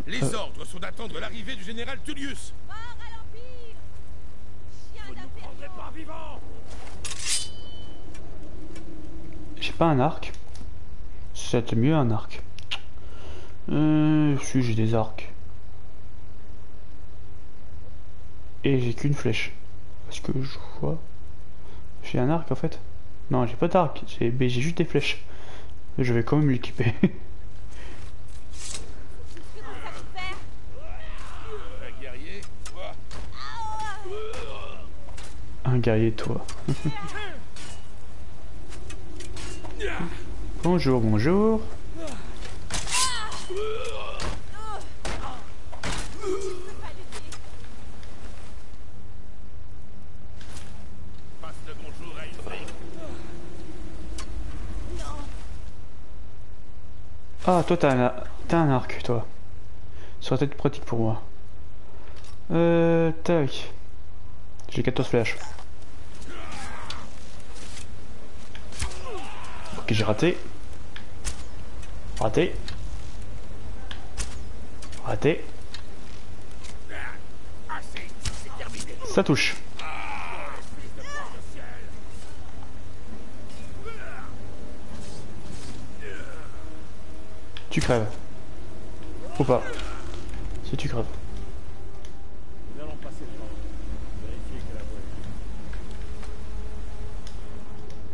Les ordres sont d'attendre l'arrivée du général Tullius. Mort à l'Empire! Chien d'impériaux! Pas vivant! J'ai pas un arc. C'était mieux un arc. Si j'ai des arcs. Et j'ai qu'une flèche. Parce que je vois. J'ai un arc en fait. Non, j'ai pas d'arc. J'ai juste des flèches. Je vais quand même l'équiper. Un guerrier, toi. Un guerrier, toi. Bonjour, bonjour. Passe le bonjour à Ulfric. Ah, toi, t'as un arc, toi. Ça va être pratique pour moi. Tac. J'ai 14 flèches. Ok, j'ai raté. Raté. Raté. Ça touche. Tu crèves. Ou pas. Si tu crèves. Nous allons passer devant. Vérifier que la voie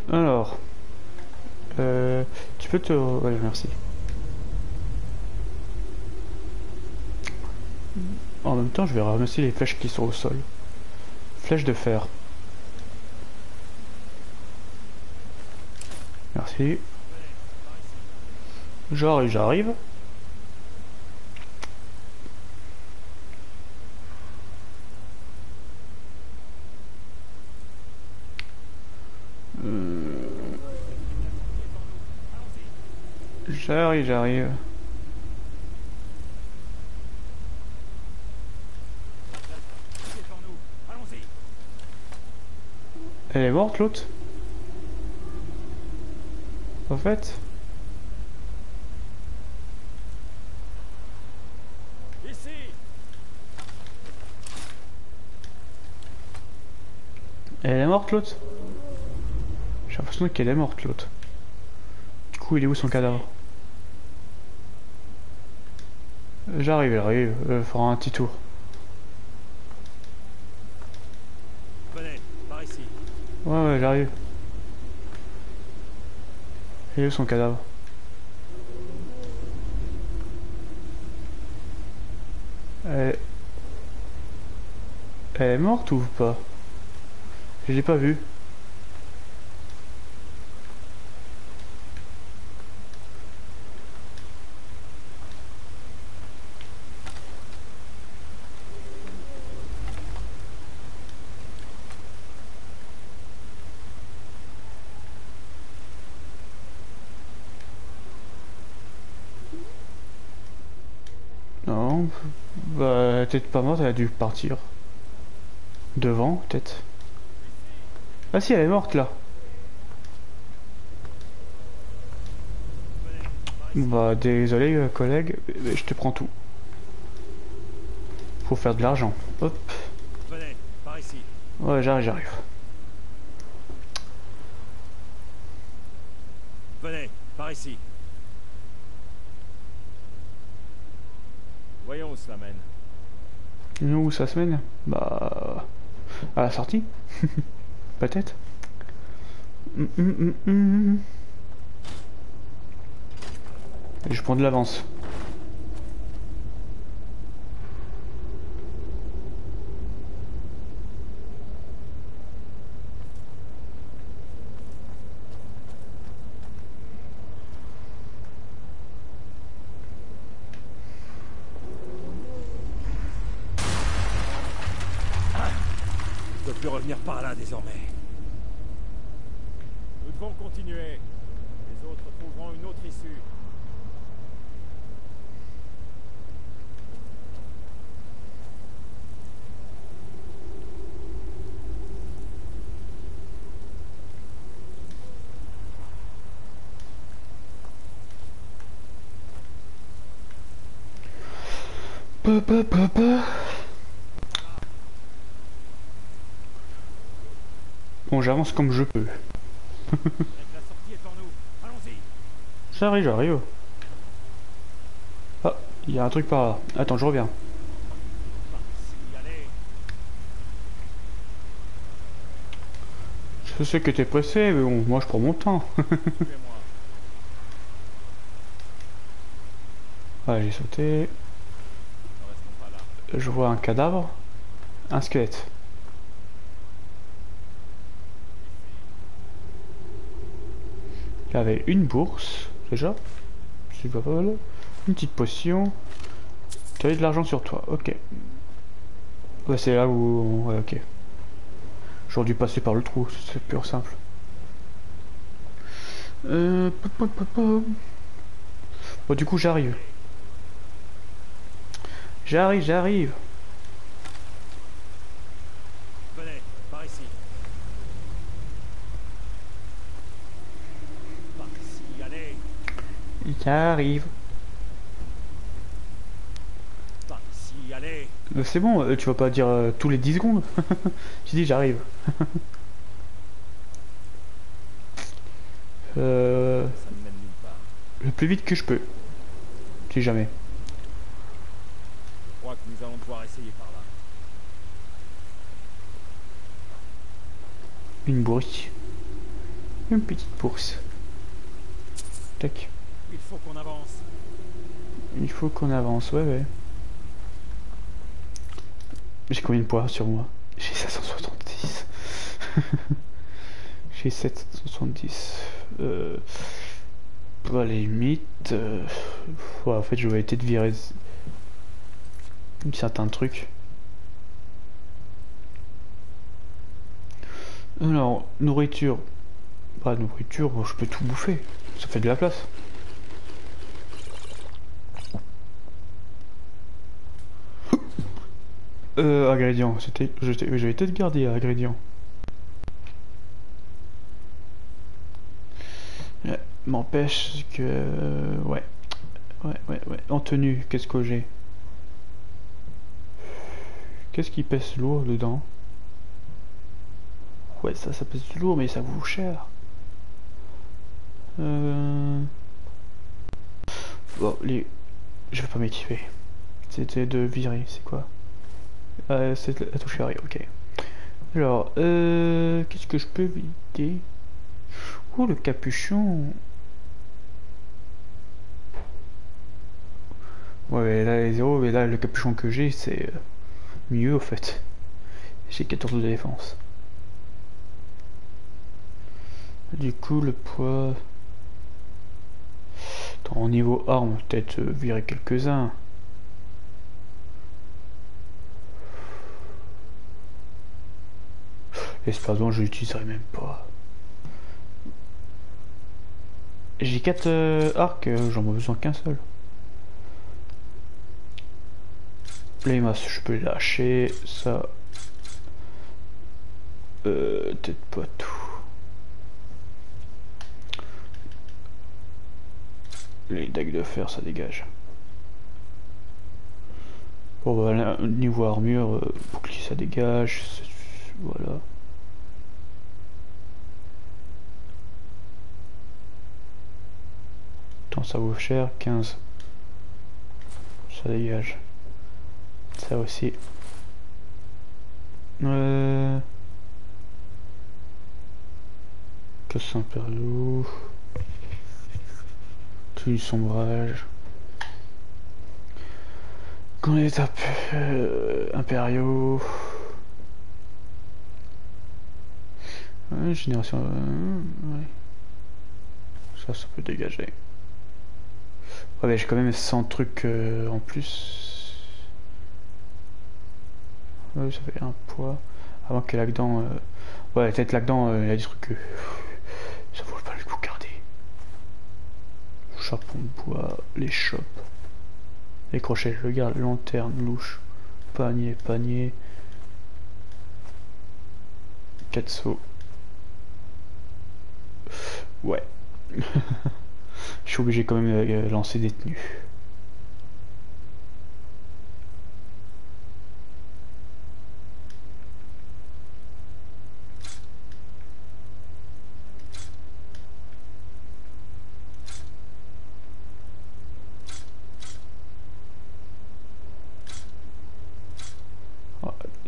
est... Alors. Tu peux te... Ouais, merci. En même temps, je vais ramasser les flèches qui sont au sol. Flèches de fer. Merci. J'arrive. J'arrive. Elle est morte l'autre? En fait? Ici! Elle est morte l'autre? J'ai l'impression qu'elle est morte l'autre. Du coup, il est où son cadavre? J'arrive. Fera un petit tour. Venez, par ici. Ouais, j'arrive. Il est où son cadavre? Elle est morte ou pas? Je l'ai pas vue. Non, bah peut-être pas morte, elle a dû partir. Devant, peut-être. Ah si, elle est morte là. Bah désolé collègue, mais je te prends tout. Faut faire de l'argent. Hop. Venez, par ici. Ouais, j'arrive. Venez, par ici. Voyons où cela mène. Où ça se mène? Bah... à la sortie. Peut-être. Et je prends de l'avance. revenir par là désormais. Nous devons continuer. Les autres trouveront une autre issue. Bon, j'avance comme je peux. La sortie est pour nous. Allons-y. J'arrive. Ah, il y a un truc par là. Attends, je reviens. Allez. Je sais que t'es pressé, mais bon, moi je prends mon temps. Suivez-moi. Ouais, j'ai sauté. Ne restons pas là. Je vois un cadavre. Un squelette. Il y avait une bourse, déjà. C'est pas mal. Une petite potion. Tu avais de l'argent sur toi, ok. Ouais, c'est là où... Ouais, ok. J'aurais dû passer par le trou, c'est pur simple. Bon, du coup, j'arrive. J'arrive. Venez, par ici. Par ici, allez. J'arrive. Par ici, allez. C'est bon, tu vas pas dire tous les 10 secondes. Tu dis j'arrive. Ça ne mène nulle part. Le plus vite que je peux. Si jamais. Je crois que nous allons devoir essayer par là. Une bourse. Une petite bourse. Tac. Il faut qu'on avance. Il faut qu'on avance, ouais. J'ai combien de poids sur moi? J'ai 770. J'ai 770. À la limite... ouais, en fait, je vais essayer de virer certains trucs. Alors, nourriture. Bah, nourriture, je peux tout bouffer. Ça fait de la place. Ingrédients. J'avais peut-être gardé ingrédients. M'empêche que... Ouais. En tenue, qu'est-ce que j'ai? Qu'est-ce qui pèse lourd dedans? Ouais, ça pèse lourd, mais ça vaut cher. Bon, je vais pas m'équiper. C'était de virer, c'est quoi? C'est la touche arrière, ok. Alors, qu'est-ce que je peux vider? Oh, le capuchon. Ouais, là les 0, mais là le capuchon que j'ai, c'est mieux au fait. J'ai 14 de défense. Du coup, le poids... Attends, au niveau arme, peut-être virer quelques-uns. L'espadon, je l'utiliserai même pas. J'ai 4 arcs, j'en ai besoin qu'un seul. Les masses, je peux les lâcher. Ça... peut-être pas tout. Les dagues de fer, ça dégage. Bon, bah, là, niveau armure, bouclier, ça dégage. Voilà. Attends, ça vaut cher, 15. Ça dégage. Ça aussi. Casse impériaux. Tout du sombrage. Quand les étapes impériaux. Génération. Ouais. Ça peut dégager. Ouais, j'ai quand même 100 trucs en plus. Ouais, ça fait un poids. Avant que là-dedans... Ouais, peut-être là-dedans, il y a des trucs que... Ça vaut pas le coup de garder. Chapon de bois, les chopes. Les crochets, je le garde. Lanterne, louche. Panier, panier. 4 sauts. Ouais. Je suis obligé quand même de lancer des tenues.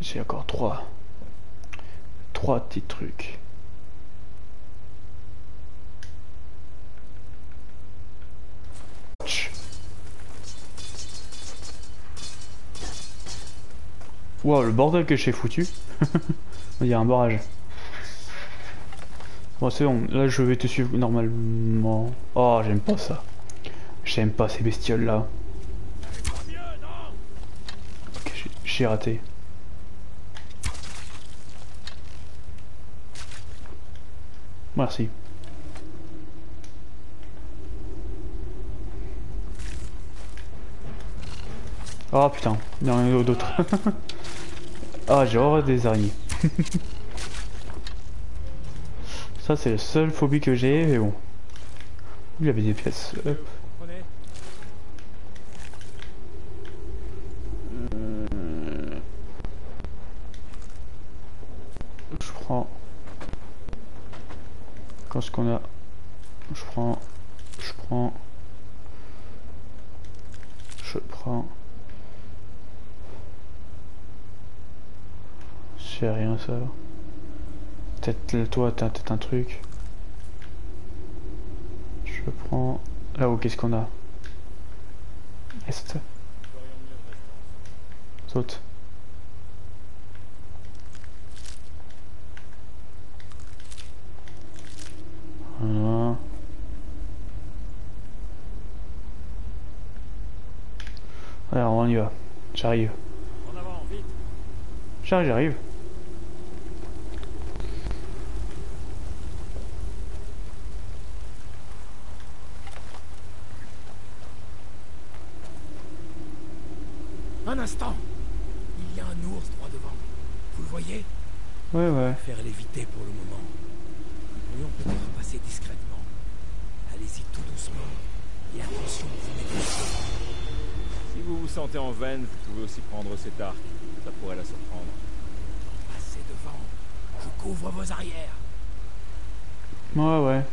J'ai encore trois petits trucs. Wow, le bordel que j'ai foutu. Il y a un barrage. Bon, c'est bon, là je vais te suivre normalement. Oh, j'aime pas ça. J'aime pas ces bestioles là. Ok, j'ai raté. Merci. Oh putain, il y en a d'autres. Ah, j'ai horreur des araignées. Ça, c'est la seule phobie que j'ai, mais bon. Il y avait des pièces. Hop. Je prends. Qu'est-ce qu'on a? Je prends. Je prends. Je prends. C'est rien ça. Peut-être toi t'as peut-être un truc. Je prends. Là-haut, qu'est-ce qu'on a? Est. Saute. Voilà. Alors on y va. J'arrive. En avant, vite. J'arrive. Un instant. Il y a un ours droit devant. Vous le voyez? Ouais. Faire l'éviter pour le moment. Nous pourrions peut-être passer discrètement. Allez-y tout doucement. Et attention, vous mettez. Si vous vous sentez en veine, vous pouvez aussi prendre cet arc. Ça pourrait la surprendre. Passez devant. Je couvre vos arrières. Ouais.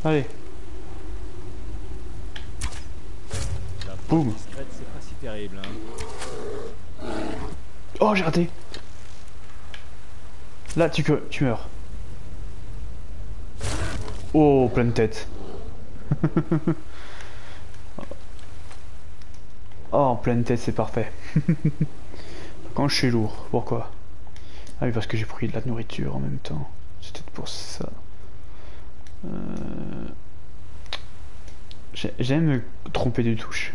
Allez. Boum. Discrète, c'est pas si terrible, hein. Oh, j'ai raté. Là, tu meurs. Oh, pleine tête. Oh, en pleine tête, c'est parfait. Quand je suis lourd, pourquoi? Ah oui, parce que j'ai pris de la nourriture en même temps. C'est peut-être pour ça. J'aime me tromper de touche.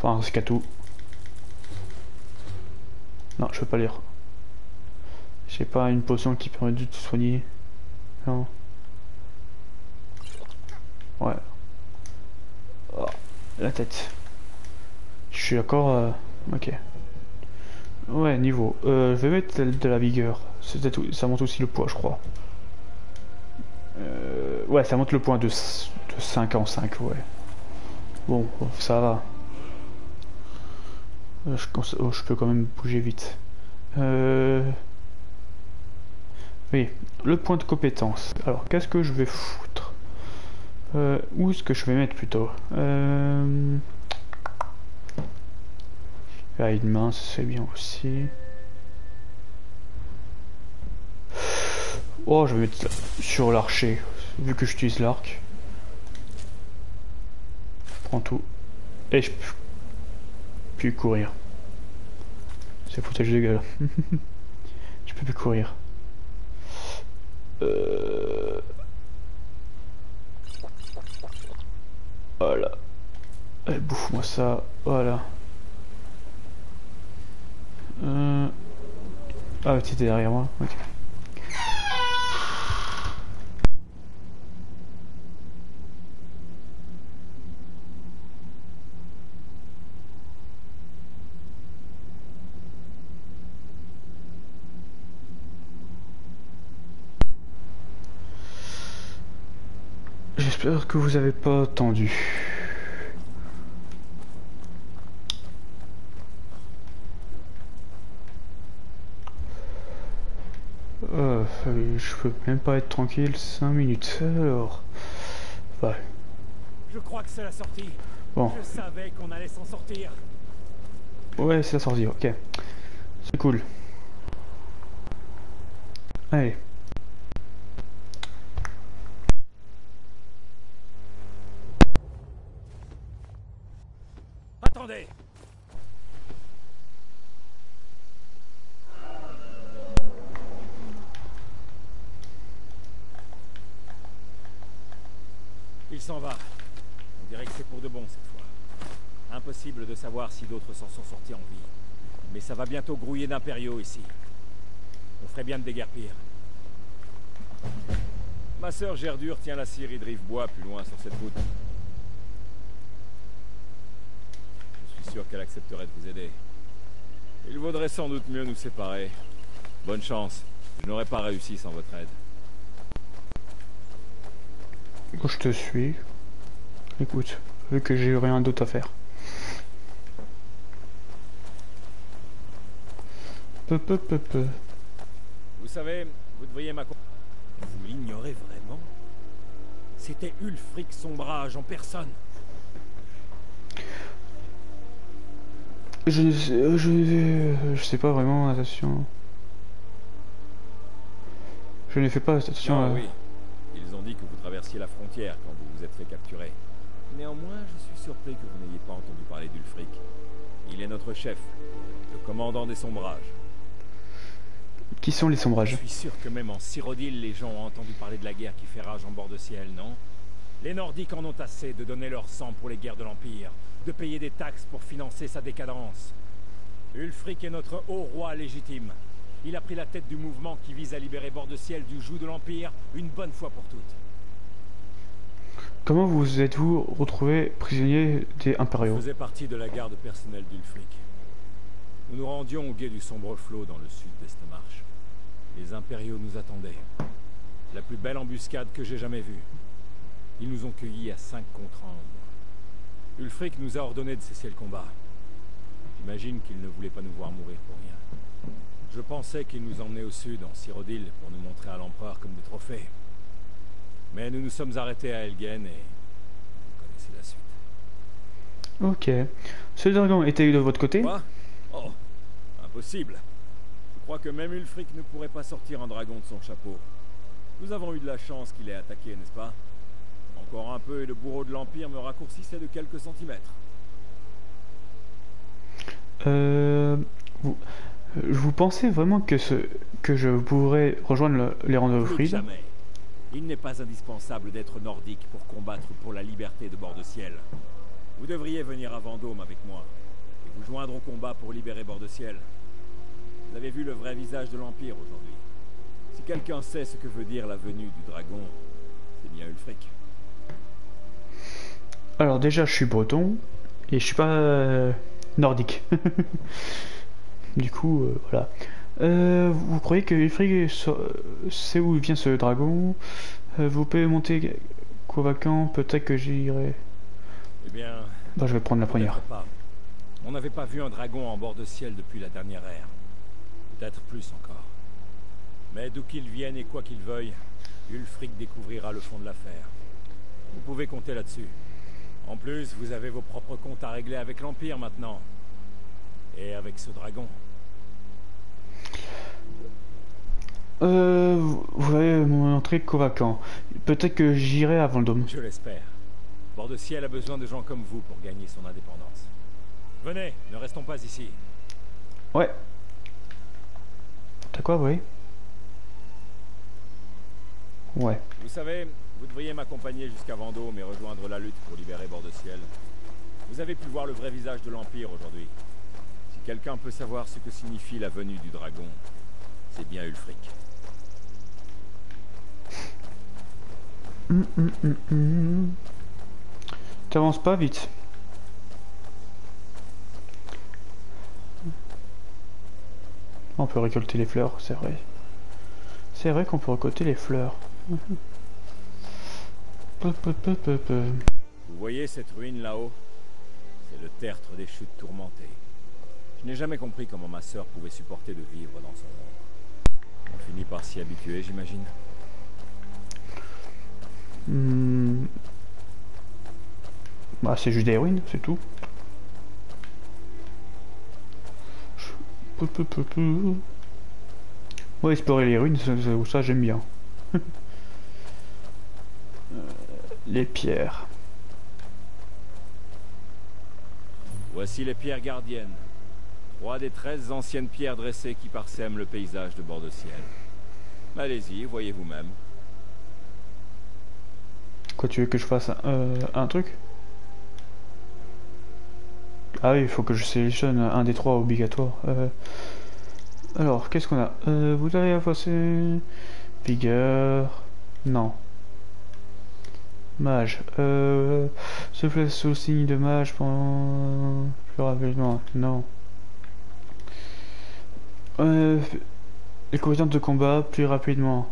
Enfin, c'est qu'à tout. Non, je peux pas lire. J'ai pas une potion qui permet de te soigner. Non. Ouais. Oh, la tête. Je suis d'accord. Ok. Ouais, niveau. Je vais mettre de la vigueur. Ça monte aussi le poids, je crois. Ouais, ça monte le poids de 5 en 5, ouais. Bon, ça va. Je peux quand même bouger vite. Oui, le point de compétence. Alors, qu'est-ce que je vais foutre? Où est-ce que je vais mettre plutôt? Là, une main, c'est bien aussi. Oh, je vais mettre sur l'archer, vu que j'utilise l'arc. Je prends tout. Et je peux plus courir. C'est foutage de gueule. Je peux plus courir. Voilà. Allez, bouffe-moi ça. Voilà. Ah, tu étais derrière moi. Ok. J'espère que vous avez pas attendu. Je peux même pas être tranquille 5 minutes. Alors, ouais. Je crois que c'est la sortie. Bon. Je savais qu'on allait s'en sortir. Ouais, c'est la sortie. Ok. C'est cool. Allez. Attendez. Il s'en va. On dirait que c'est pour de bon cette fois. Impossible de savoir si d'autres s'en sont sortis en vie. Mais ça va bientôt grouiller d'impériaux ici. On ferait bien de déguerpir. Ma sœur Gerdur tient la scierie de Rivebois plus loin sur cette route. Je suis sûr qu'elle accepterait de vous aider. Il vaudrait sans doute mieux nous séparer. Bonne chance. Je n'aurais pas réussi sans votre aide. Je te suis. Écoute, vu que j'ai rien d'autre à faire. Peu. Vous savez, vous devriez m'accompagner. Vous l'ignorez vraiment? C'était Ulfric Sombrage en personne. Je sais pas vraiment, attention. Je ne fais pas attention Non, oui. Ils ont dit que vous traversiez la frontière quand vous vous êtes fait capturer. Néanmoins, je suis surpris que vous n'ayez pas entendu parler d'Ulfric. Il est notre chef, le commandant des Sombrages. Qui sont les Sombrages? Je suis sûr que même en Cyrodiil, les gens ont entendu parler de la guerre qui fait rage en bord de ciel, non? Les Nordiques en ont assez de donner leur sang pour les guerres de l'Empire, de payer des taxes pour financer sa décadence. Ulfric est notre haut roi légitime. Il a pris la tête du mouvement qui vise à libérer bord de ciel du joug de l'Empire une bonne fois pour toutes. Comment vous êtes-vous retrouvé prisonnier des impériaux? Je faisais partie de la garde personnelle d'Ulfric. Nous nous rendions au gué du sombre flot dans le sud d'Estmarche. Les impériaux nous attendaient. La plus belle embuscade que j'ai jamais vue. Ils nous ont cueillis à 5 contre 1. Ulfric nous a ordonné de cesser le combat. J'imagine qu'il ne voulait pas nous voir mourir pour rien. Je pensais qu'il nous emmenait au sud, en Cyrodiil, pour nous montrer à l'empereur comme des trophées. Mais nous nous sommes arrêtés à Helgen et vous connaissez la suite. Ok. Ce dragon était de votre côté? Quoi? Oh, impossible. Je crois que même Ulfric ne pourrait pas sortir un dragon de son chapeau. Nous avons eu de la chance qu'il ait attaqué, n'est-ce pas? Encore un peu et le bourreau de l'Empire me raccourcissait de quelques centimètres. Vous pensez vraiment que je pourrais rejoindre les rangs de Plus que Fried? jamais. Il n'est pas indispensable d'être nordique pour combattre pour la liberté de bord de ciel. Vous devriez venir à Vendôme avec moi et vous joindre au combat pour libérer bord de ciel. Vous avez vu le vrai visage de l'Empire aujourd'hui. Si quelqu'un sait ce que veut dire la venue du dragon, c'est bien Ulfric. Alors déjà, je suis breton et je suis pas nordique. Du coup, voilà. Vous croyez que Ulfric sait où vient ce dragon? Vous pouvez monter Kovakan, peut-être que j'irai. Eh bien... Bah, je vais prendre la première. Pas. On n'avait pas vu un dragon en bord de ciel depuis la dernière ère. Peut-être plus encore. Mais d'où qu'il vienne et quoi qu'il veuille, Ulfric découvrira le fond de l'affaire. Vous pouvez compter là-dessus. En plus, vous avez vos propres comptes à régler avec l'Empire maintenant. Et avec ce dragon. Vous allez montrer Kovakan. Peut-être que j'irai à Vendôme. Je l'espère. Bord de ciel a besoin de gens comme vous pour gagner son indépendance. Venez, ne restons pas ici. Ouais. T'as quoi, oui? Ouais. Vous savez, vous devriez m'accompagner jusqu'à Vendôme et rejoindre la lutte pour libérer Bord-de-Ciel. Vous avez pu voir le vrai visage de l'Empire aujourd'hui. Si quelqu'un peut savoir ce que signifie la venue du dragon, c'est bien Ulfric. T'avances pas vite. On peut récolter les fleurs, c'est vrai. C'est vrai qu'on peut récolter les fleurs. Vous voyez cette ruine là-haut? C'est le tertre des chutes tourmentées. Je n'ai jamais compris comment ma sœur pouvait supporter de vivre dans son ombre. On finit par s'y habituer, j'imagine. Bah c'est juste des ruines, c'est tout. Ouais, explorer les ruines, ça j'aime bien. Les pierres. Voici les pierres gardiennes. 3 des 13 anciennes pierres dressées qui parsèment le paysage de Bord-de-Ciel. Allez-y, voyez vous-même. Quoi, tu veux que je fasse un truc? Ah oui, il faut que je sélectionne un des 3 obligatoires. Alors, qu'est-ce qu'on a? Vous avez avancé... Vigueur... Non. Mage. Se place sous signe de mage pendant... Plus rapidement. Non. Les compétences de combat plus rapidement.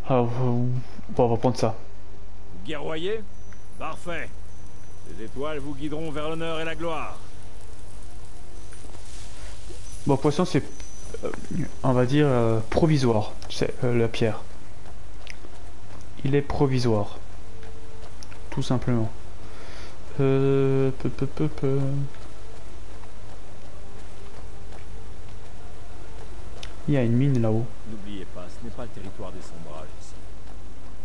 Alors, bon, on va prendre ça. Vous guerroyez? Parfait. Les étoiles vous guideront vers l'honneur et la gloire. Bon, poisson, c'est... on va dire provisoire. C'est la pierre. Il est provisoire. Tout simplement. Il y a une mine là-haut. N'oubliez pas, ce n'est pas le territoire des sombrages ici.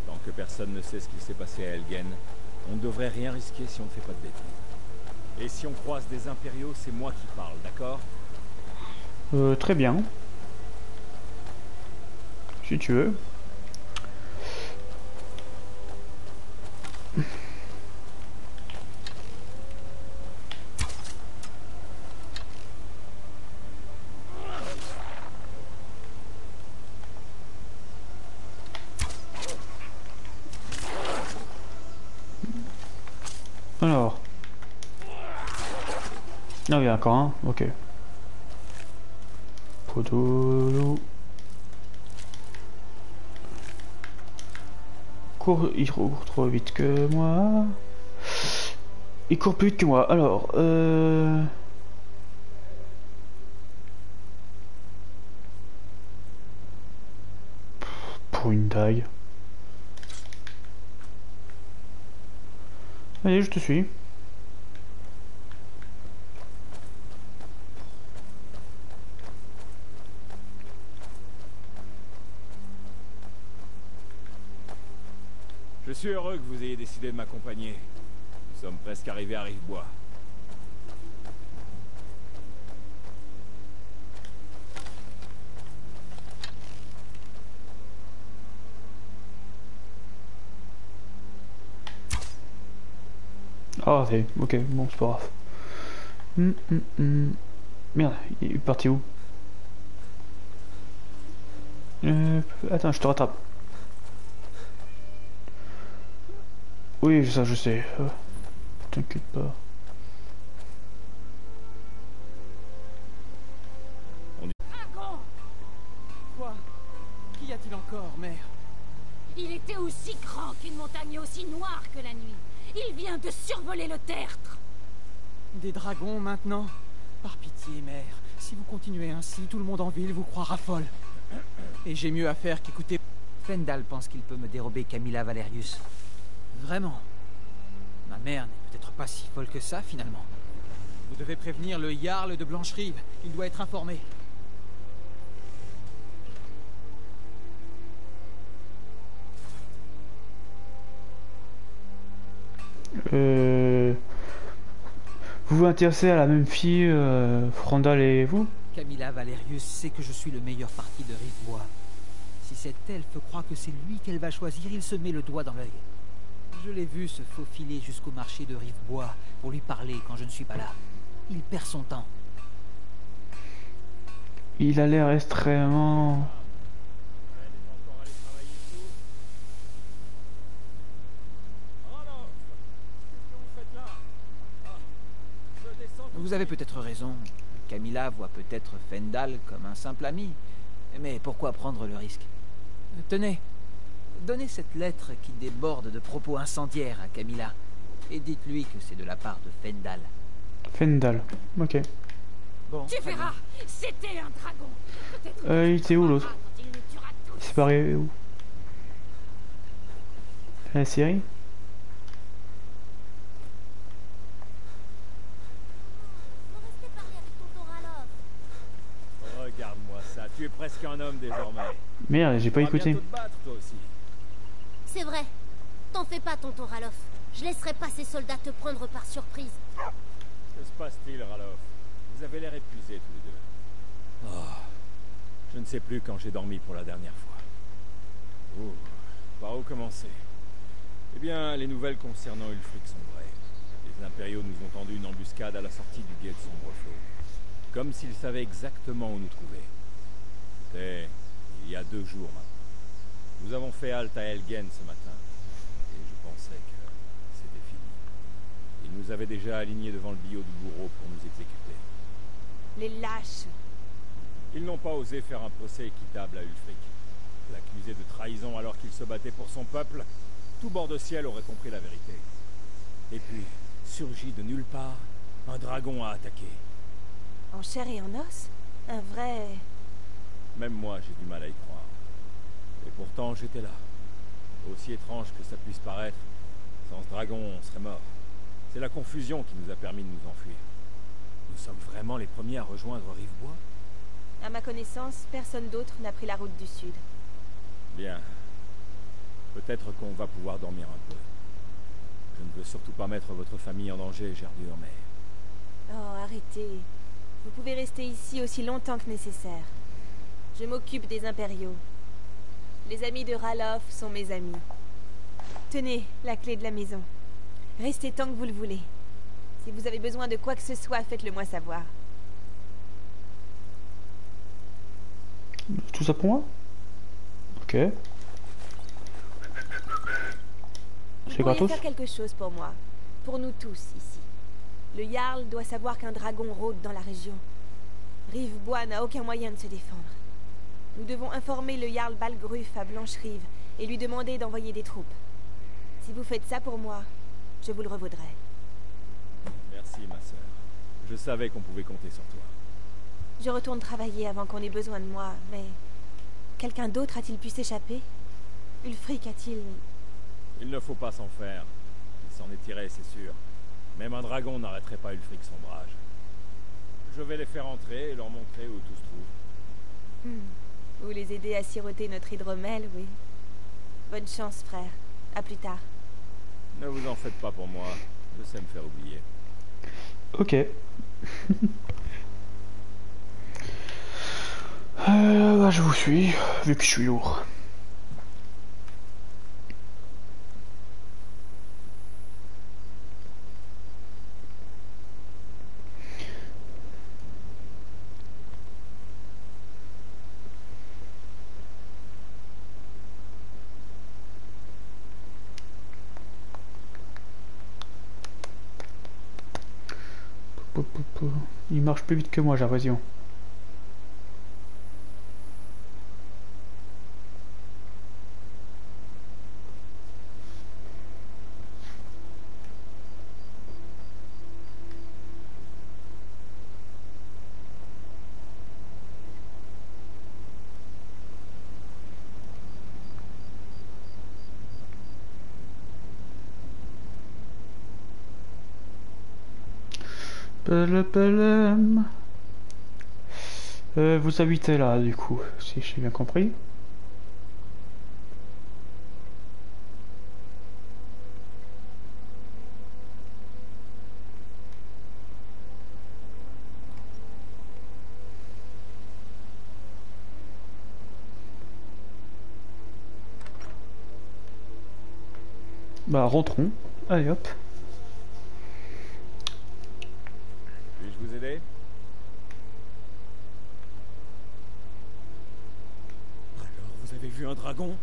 Tant que personne ne sait ce qui s'est passé à Helgen, on ne devrait rien risquer si on ne fait pas de bêtises. Et si on croise des impériaux, c'est moi qui parle, d'accord? Très bien. Si tu veux. Alors. Ah, il y a encore un, ok. Podolo. Il court trop vite que moi. Il court plus vite que moi. Alors, pour une taille. Allez, je te suis. Je suis heureux que vous ayez décidé de m'accompagner. Nous sommes presque arrivés à Rivebois. Ah, c'est... Ok, bon, c'est pas grave. Merde, il est parti où? Attends, je te rattrape. Oui, ça je sais. T'inquiète pas. Dragon! Quoi? Qu'y a-t-il encore, mère? Il était aussi grand qu'une montagne, aussi noire que la nuit. Il vient de survoler le tertre. Des dragons maintenant? Par pitié, mère. Si vous continuez ainsi, tout le monde en ville vous croira folle. Et j'ai mieux à faire qu'écouter... Fendal pense qu'il peut me dérober Camilla Valerius. Vraiment? Ma mère n'est peut-être pas si folle que ça, finalement. Vous devez prévenir le Jarl de Blancherive. Il doit être informé. Vous vous intéressez à la même fille, Frandal et vous? Camilla Valerius sait que je suis le meilleur parti de Rivebois. Si cet elfe croit que c'est lui qu'elle va choisir, il se met le doigt dans l'œil. Je l'ai vu se faufiler jusqu'au marché de Rivebois pour lui parler quand je ne suis pas là. Il perd son temps. Il a l'air extrêmement... Vous avez peut-être raison. Camilla voit peut-être Fendal comme un simple ami. Mais pourquoi prendre le risque? Tenez, donnez cette lettre qui déborde de propos incendiaires à Camilla. Et dites-lui que c'est de la part de Fendal. Fendal, ok. Bon, Tu verras, c'était un dragon. Il était où l'autre? Il s'est barré où? La série? Regarde-moi ça, tu es presque un homme désormais. Merde, j'ai pas Tu vas écouté. bientôt te battre, toi aussi. C'est vrai. T'en fais pas, tonton Ralof. Je laisserai pas ces soldats te prendre par surprise. Que se passe-t-il, Ralof? Vous avez l'air épuisés tous les deux. Oh, je ne sais plus quand j'ai dormi pour la dernière fois. Oh, par où commencer? Eh bien, les nouvelles concernant Ulfric sont vraies. Les impériaux nous ont tendu une embuscade à la sortie du guet de Sombreflot. Comme s'ils savaient exactement où nous trouver. C'était il y a 2 jours maintenant. Nous avons fait halte à Helgen ce matin. Et je pensais que c'était fini. Ils nous avaient déjà alignés devant le billot du bourreau pour nous exécuter. Les lâches. Ils n'ont pas osé faire un procès équitable à Ulfric. L'accusé de trahison alors qu'il se battait pour son peuple, tout bord de ciel aurait compris la vérité. Et puis, surgit de nulle part, un dragon a attaqué. En chair et en os? Un vrai... Même moi, j'ai du mal à y croire. Et pourtant, j'étais là. Aussi étrange que ça puisse paraître, sans ce dragon, on serait mort. C'est la confusion qui nous a permis de nous enfuir. Nous sommes vraiment les premiers à rejoindre Rivebois? À ma connaissance, personne d'autre n'a pris la route du sud. Bien. Peut-être qu'on va pouvoir dormir un peu. Je ne veux surtout pas mettre votre famille en danger, Gerdure, mais... Oh, arrêtez. Vous pouvez rester ici aussi longtemps que nécessaire. Je m'occupe des impériaux. Les amis de Ralof sont mes amis. Tenez, la clé de la maison. Restez tant que vous le voulez. Si vous avez besoin de quoi que ce soit, faites-le moi savoir. Tout ça pour moi? Ok. Vous C'est pourriez gratos? faire quelque chose pour moi. Pour nous tous, ici. Le Jarl doit savoir qu'un dragon rôde dans la région. Rivebois n'a aucun moyen de se défendre. Nous devons informer le Jarl Balgruf à Blancherive et lui demander d'envoyer des troupes. Si vous faites ça pour moi, je vous le revaudrai. Merci, ma sœur. Je savais qu'on pouvait compter sur toi. Je retourne travailler avant qu'on ait besoin de moi, mais... Quelqu'un d'autre a-t-il pu s'échapper? Ulfric a-t-il... Il ne faut pas s'en faire. Il s'en est tiré, c'est sûr. Même un dragon n'arrêterait pas Ulfric Sombrage. Je vais les faire entrer et leur montrer où tout se trouve. Ou les aider à siroter notre hydromel, oui. Bonne chance, frère. À plus tard. Ne vous en faites pas pour moi. Je sais me faire oublier. Ok. Bah, je vous suis, vu que je suis lourd. Il marche plus vite que moi, j'ai l'impression. Vous habitez là, du coup, si j'ai bien compris. Bah rentrons. Allez hop. Puis-je vous aider? Alors, vous avez vu un dragon?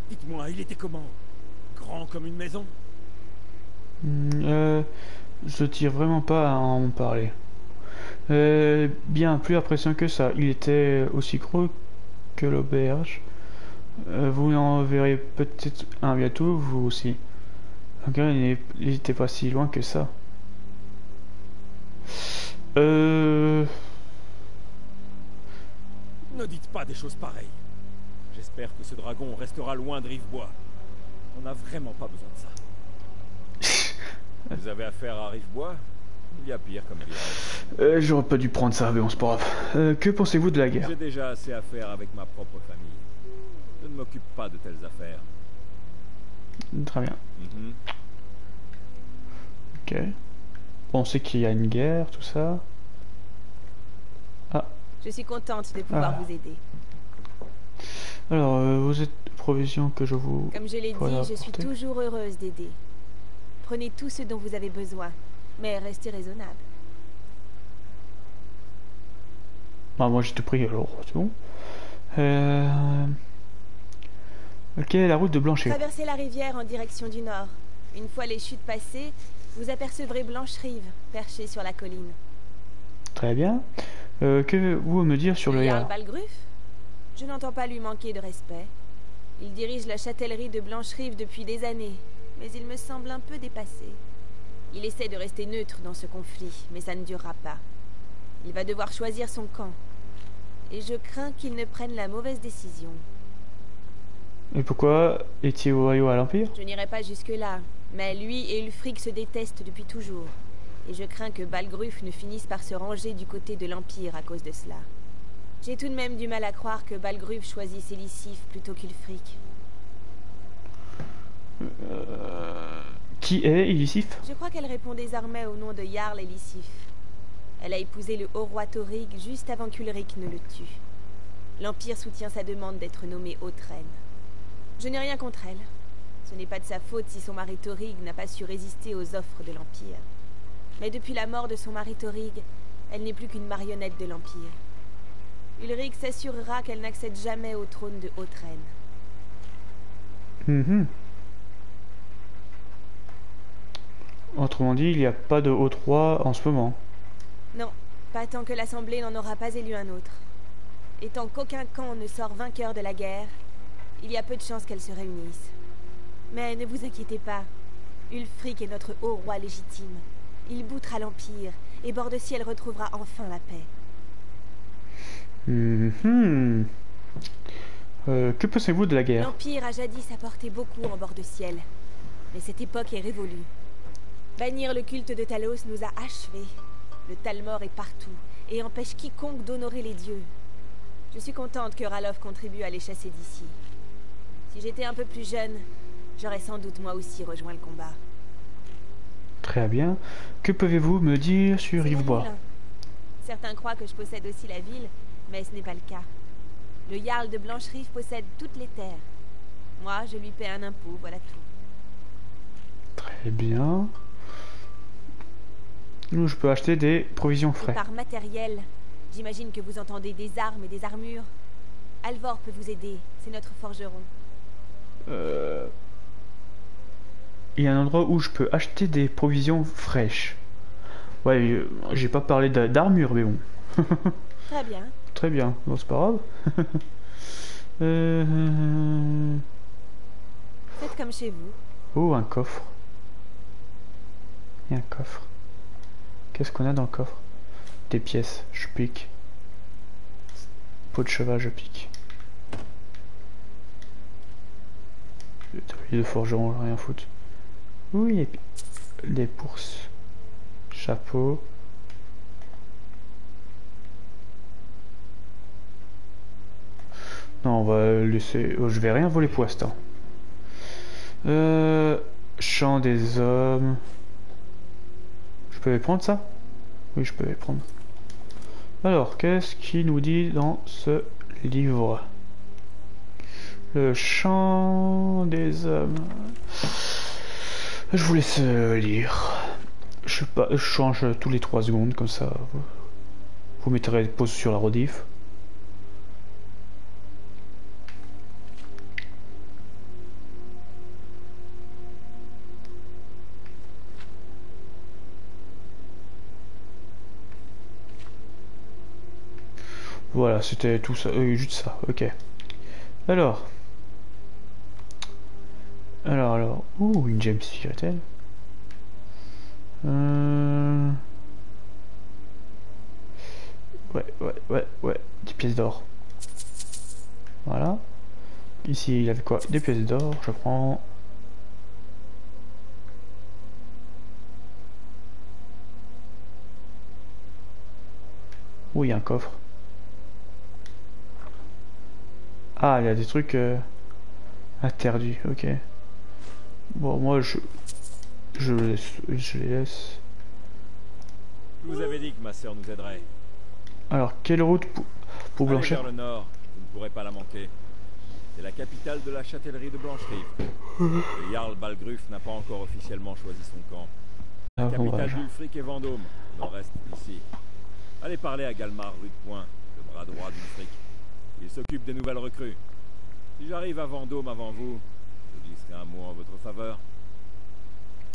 Dites-moi, il était comment? Grand comme une maison? Je tire vraiment pas à en parler. Bien plus impressionnant que ça. Il était aussi gros que l'auberge. Vous en verrez peut-être un bientôt, vous aussi. Regarde, il n'était pas si loin que ça. Ne dites pas des choses pareilles. J'espère que ce dragon restera loin de Rivebois. On n'a vraiment pas besoin de ça. Vous avez affaire à Rivebois? Il y a pire comme village. J'aurais pas dû prendre ça, mais bon, c'est pas grave. Que pensez-vous de la guerre? J'ai déjà assez à faire avec ma propre famille. Je ne m'occupe pas de telles affaires. Très bien. Ok. Bon, on sait qu'il y a une guerre, tout ça. Ah. Je suis contente de pouvoir vous aider. Alors, vous êtes provisions que je vous... Comme je l'ai dit, je suis toujours heureuse d'aider. Prenez tout ce dont vous avez besoin, mais restez raisonnable. Bah, moi j'ai tout pris alors, c'est bon. Ok, la route de Blanchet. Traversez la rivière en direction du nord. Une fois les chutes passées, vous apercevrez Blancherive, perchée sur la colline. Très bien. Que vous me dire sur le Jarl Balgruf? Je n'entends pas lui manquer de respect. Il dirige la châtellerie de Blancherive depuis des années, mais il me semble un peu dépassé. Il essaie de rester neutre dans ce conflit, mais ça ne durera pas. Il va devoir choisir son camp. Et je crains qu'il ne prenne la mauvaise décision. Et pourquoi est-il loyal à l'Empire? Je n'irai pas jusque-là, mais lui et Ulfric se détestent depuis toujours. Et je crains que Balgruf ne finisse par se ranger du côté de l'Empire à cause de cela. J'ai tout de même du mal à croire que Balgruf choisisse Elisif plutôt qu'Ulfric. Qui est Elisif? Je crois qu'elle répond désormais au nom de Jarl Elisif. Elle a épousé le haut roi Thorig juste avant qu'Ulric ne le tue. L'Empire soutient sa demande d'être nommée haute reine. Je n'ai rien contre elle. Ce n'est pas de sa faute si son mari Thorig n'a pas su résister aux offres de l'Empire. Mais depuis la mort de son mari Thorig, elle n'est plus qu'une marionnette de l'Empire. Ulric s'assurera qu'elle n'accède jamais au trône de haute reine. Autrement dit, il n'y a pas de haut roi en ce moment. Non, pas tant que l'Assemblée n'en aura pas élu un autre. Et tant qu'aucun camp ne sort vainqueur de la guerre, il y a peu de chances qu'elles se réunissent. Mais ne vous inquiétez pas, Ulfric est notre haut roi légitime. Il boutera l'Empire, et Bord-de-Ciel retrouvera enfin la paix. Que pensez-vous de la guerre? L'Empire a jadis apporté beaucoup en Bord-de-Ciel, mais cette époque est révolue. Bannir le culte de Talos nous a achevés. Le Talmor est partout, et empêche quiconque d'honorer les dieux. Je suis contente que Ralof contribue à les chasser d'ici. Si j'étais un peu plus jeune, j'aurais sans doute moi aussi rejoint le combat. Très bien. Que pouvez-vous me dire sur Rivebois? Certains croient que je possède aussi la ville, mais ce n'est pas le cas. Le Jarl de Blancherive possède toutes les terres. Moi, je lui paie un impôt, voilà tout. Très bien. Nous, je peux acheter des provisions frais. Et par matériel, j'imagine que vous entendez des armes et des armures. Alvor peut vous aider, c'est notre forgeron. Il y a un endroit où je peux acheter des provisions fraîches. Ouais, j'ai pas parlé d'armure, mais bon. Très bien. Très bien, bon, c'est pas grave. Faites comme chez vous. Oh, un coffre. Il y a un coffre. Qu'est-ce qu'on a dans le coffre? Des pièces, je pique. Peau de cheval, je pique. Tablier de forgeron, rien foutre. Oui, des bourses. Chapeau. Non, on va laisser... Oh, je vais rien voler pour l'instant. Chant des hommes. Je peux les prendre ça? Oui, je peux les prendre. Alors, qu'est-ce qu'il nous dit dans ce livre? Le chant des hommes. Je vous laisse lire. Je change tous les 3 secondes, comme ça. Vous mettrez pause sur la rediff. Voilà, c'était tout ça, juste ça, ok. Alors, ouh, une gemme spirituelle. Ouais, 10 pièces d'or. Voilà. Ici, il y avait quoi? Des pièces d'or, je prends. Oui, il y a un coffre. Ah, il y a des trucs interdits, ok. Bon, moi, je les laisse. Je vous avais dit que ma sœur nous aiderait. Alors, quelle route pour Allez Blanchard? vers le nord, vous ne pourrez pas la manquer. C'est la capitale de la châtellerie de Blancherive. Le Jarl Balgruf n'a pas encore officiellement choisi son camp. La capitale d'Ulfric et Vendôme, nord-est d'ici. Allez parler à Galmar Rudepoint, le bras droit d'Ulfric. Il s'occupe des nouvelles recrues. Si j'arrive à Vendôme avant vous, je glisserai un mot en votre faveur.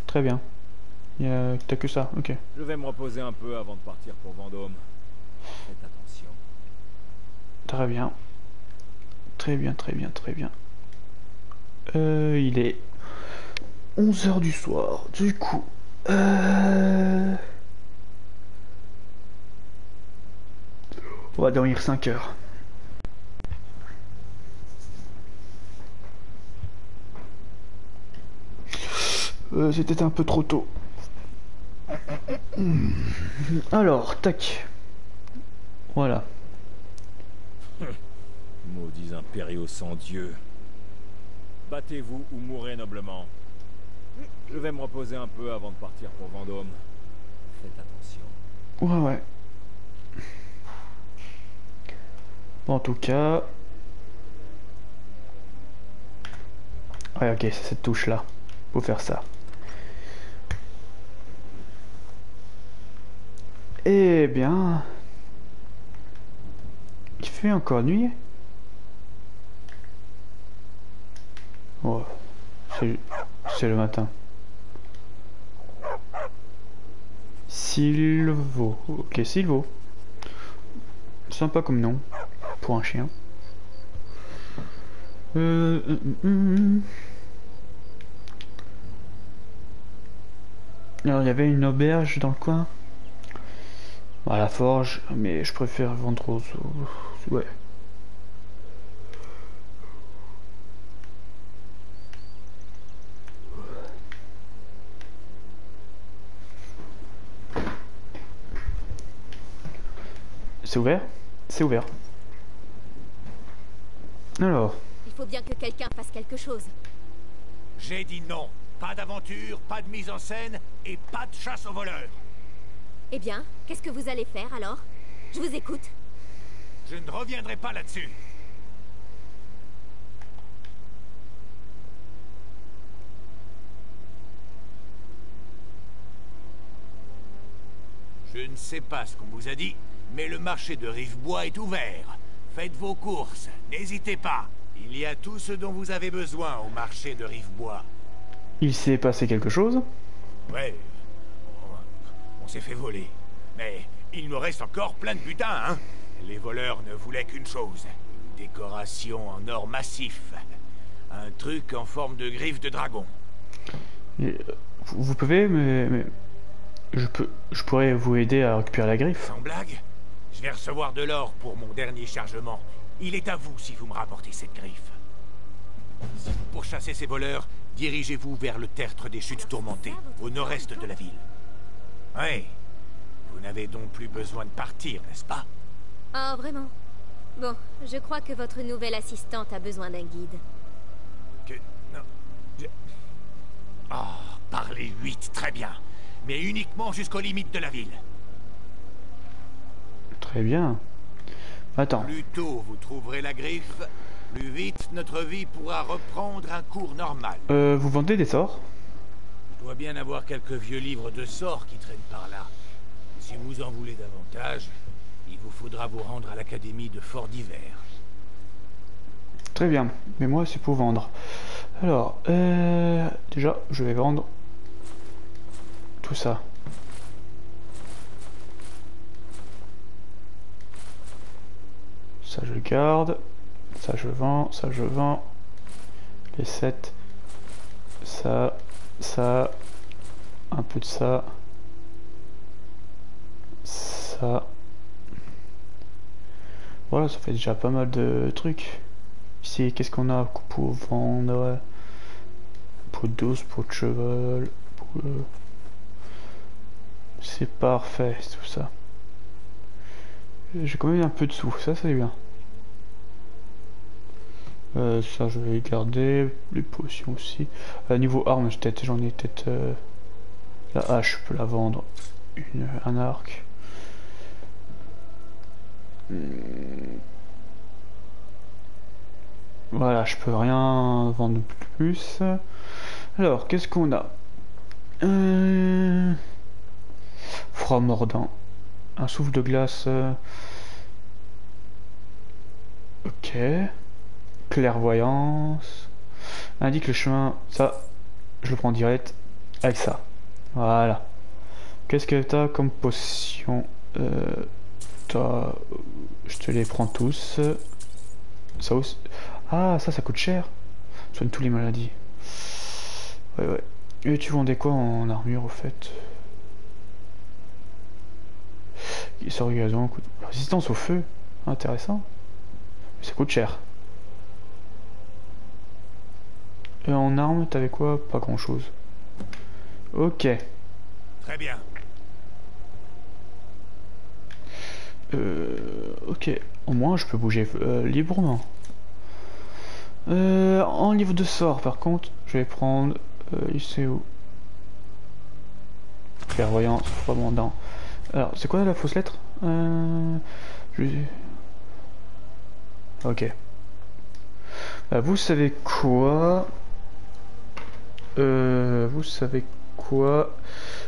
Très bien. T'as que ça, ok. Je vais me reposer un peu avant de partir pour Vendôme. Faites attention. Très bien. Très bien. Il est 11 h du soir. Du coup... On va dormir 5 heures. C'était un peu trop tôt. Alors, tac. Voilà. Maudits impériaux sans Dieu. Battez-vous ou mourrez noblement. Je vais me reposer un peu avant de partir pour Vendôme. Faites attention. Ouais. Bon, en tout cas... Ouais, ok, c'est cette touche-là. Faut faire ça. Eh bien... Il fait encore nuit. Oh, c'est le matin. Silvo. Ok, Silvo. Sympa comme nom. Pour un chien. Alors, il y avait une auberge dans le coin. À la forge, mais je préfère vendre aux... Ouais. C'est ouvert? C'est ouvert. Alors... Il faut bien que quelqu'un fasse quelque chose. J'ai dit non. Pas d'aventure, pas de mise en scène et pas de chasse aux voleurs. Eh bien, qu'est-ce que vous allez faire alors? Je vous écoute. Je ne reviendrai pas là-dessus. Je ne sais pas ce qu'on vous a dit, mais le marché de Rivebois est ouvert. Faites vos courses, n'hésitez pas. Il y a tout ce dont vous avez besoin au marché de Rivebois. Il s'est passé quelque chose? Ouais, on s'est fait voler. Mais il me reste encore plein de butin, hein. Les voleurs ne voulaient qu'une chose. Une décoration en or massif. Un truc en forme de griffe de dragon. Vous pouvez, mais... Je pourrais vous aider à récupérer la griffe. Sans blague, je vais recevoir de l'or pour mon dernier chargement. Il est à vous si vous me rapportez cette griffe. Si vous pourchassez ces voleurs, dirigez-vous vers le tertre des chutes tourmentées, au nord-est de la ville. Oui. Vous n'avez donc plus besoin de partir, n'est-ce pas? Oh, vraiment? Bon, je crois que votre nouvelle assistante a besoin d'un guide. Non... Oh, parlez 8, très bien. Mais uniquement jusqu'aux limites de la ville. Très bien. Attends. Plus tôt vous trouverez la griffe, plus vite notre vie pourra reprendre un cours normal. Vous vendez des sorts? Je doit bien avoir quelques vieux livres de sorts qui traînent par là. Si vous en voulez davantage, il vous faudra vous rendre à l'académie de Fort d'Hiver. Très bien, mais moi c'est pour vendre. Alors, déjà, je vais vendre tout ça. Ça je garde, ça je vends, ça je vends. Les 7, ça, un peu de ça, ça. Voilà, ça fait déjà pas mal de trucs. Ici, qu'est-ce qu'on a pour vendre? Pour 12, pour de cheval, c'est parfait, tout ça. J'ai quand même un peu de sous, ça c'est bien. Ça je vais garder, les potions aussi. Niveau armes, j'en ai peut-être... la hache, je peux la vendre. Un arc. Voilà, je peux rien vendre de plus. Alors, qu'est-ce qu'on a? Froid mordant. Un souffle de glace. Ok. Clairvoyance. Indique le chemin. Ça, je le prends direct avec ça. Voilà. Qu'est-ce que t'as comme potion? Je te les prends tous. Ça aussi. Ah, ça coûte cher. Soigne tous les maladies. Ouais. Et tu vendais quoi en armure au fait? Sort du gazon, résistance au feu. Intéressant. Mais ça coûte cher. Et en armes, t'avais quoi? Pas grand chose. Ok. Très bien. Ok. Au moins, je peux bouger librement. En livre de sort, par contre, je vais prendre... ici où? Clairvoyance, froid mordant. Alors, c'est quoi la fausse lettre? Ok. Vous savez quoi? Vous savez quoi?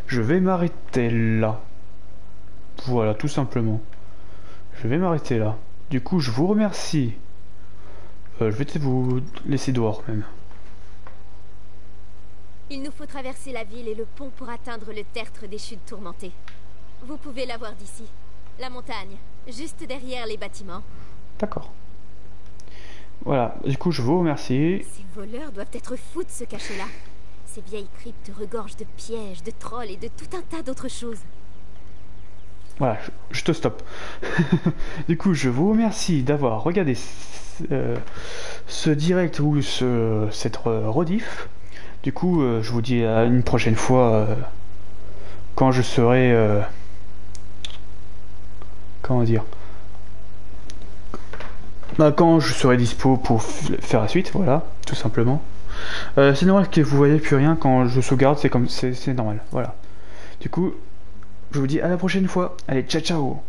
Je vais m'arrêter là. Voilà, tout simplement. Je vais m'arrêter là. Du coup, je vous remercie. Je vais peut-être vous laisser dehors même. Il nous faut traverser la ville et le pont pour atteindre le tertre des chutes tourmentées. Vous pouvez la voir d'ici. La montagne, juste derrière les bâtiments. D'accord. Voilà, du coup je vous remercie. Ces voleurs doivent être fous de se cacher là. Ces vieilles cryptes regorgent de pièges, de trolls et de tout un tas d'autres choses. Voilà, je te stoppe. Du coup, je vous remercie d'avoir regardé ce direct ou cette rediff. Du coup, je vous dis à une prochaine fois quand je serai... comment dire, quand je serai dispo pour faire la suite, voilà, tout simplement. C'est normal que vous voyez plus rien quand je sauvegarde, c'est normal, voilà. Du coup, je vous dis à la prochaine fois. Allez, ciao ciao.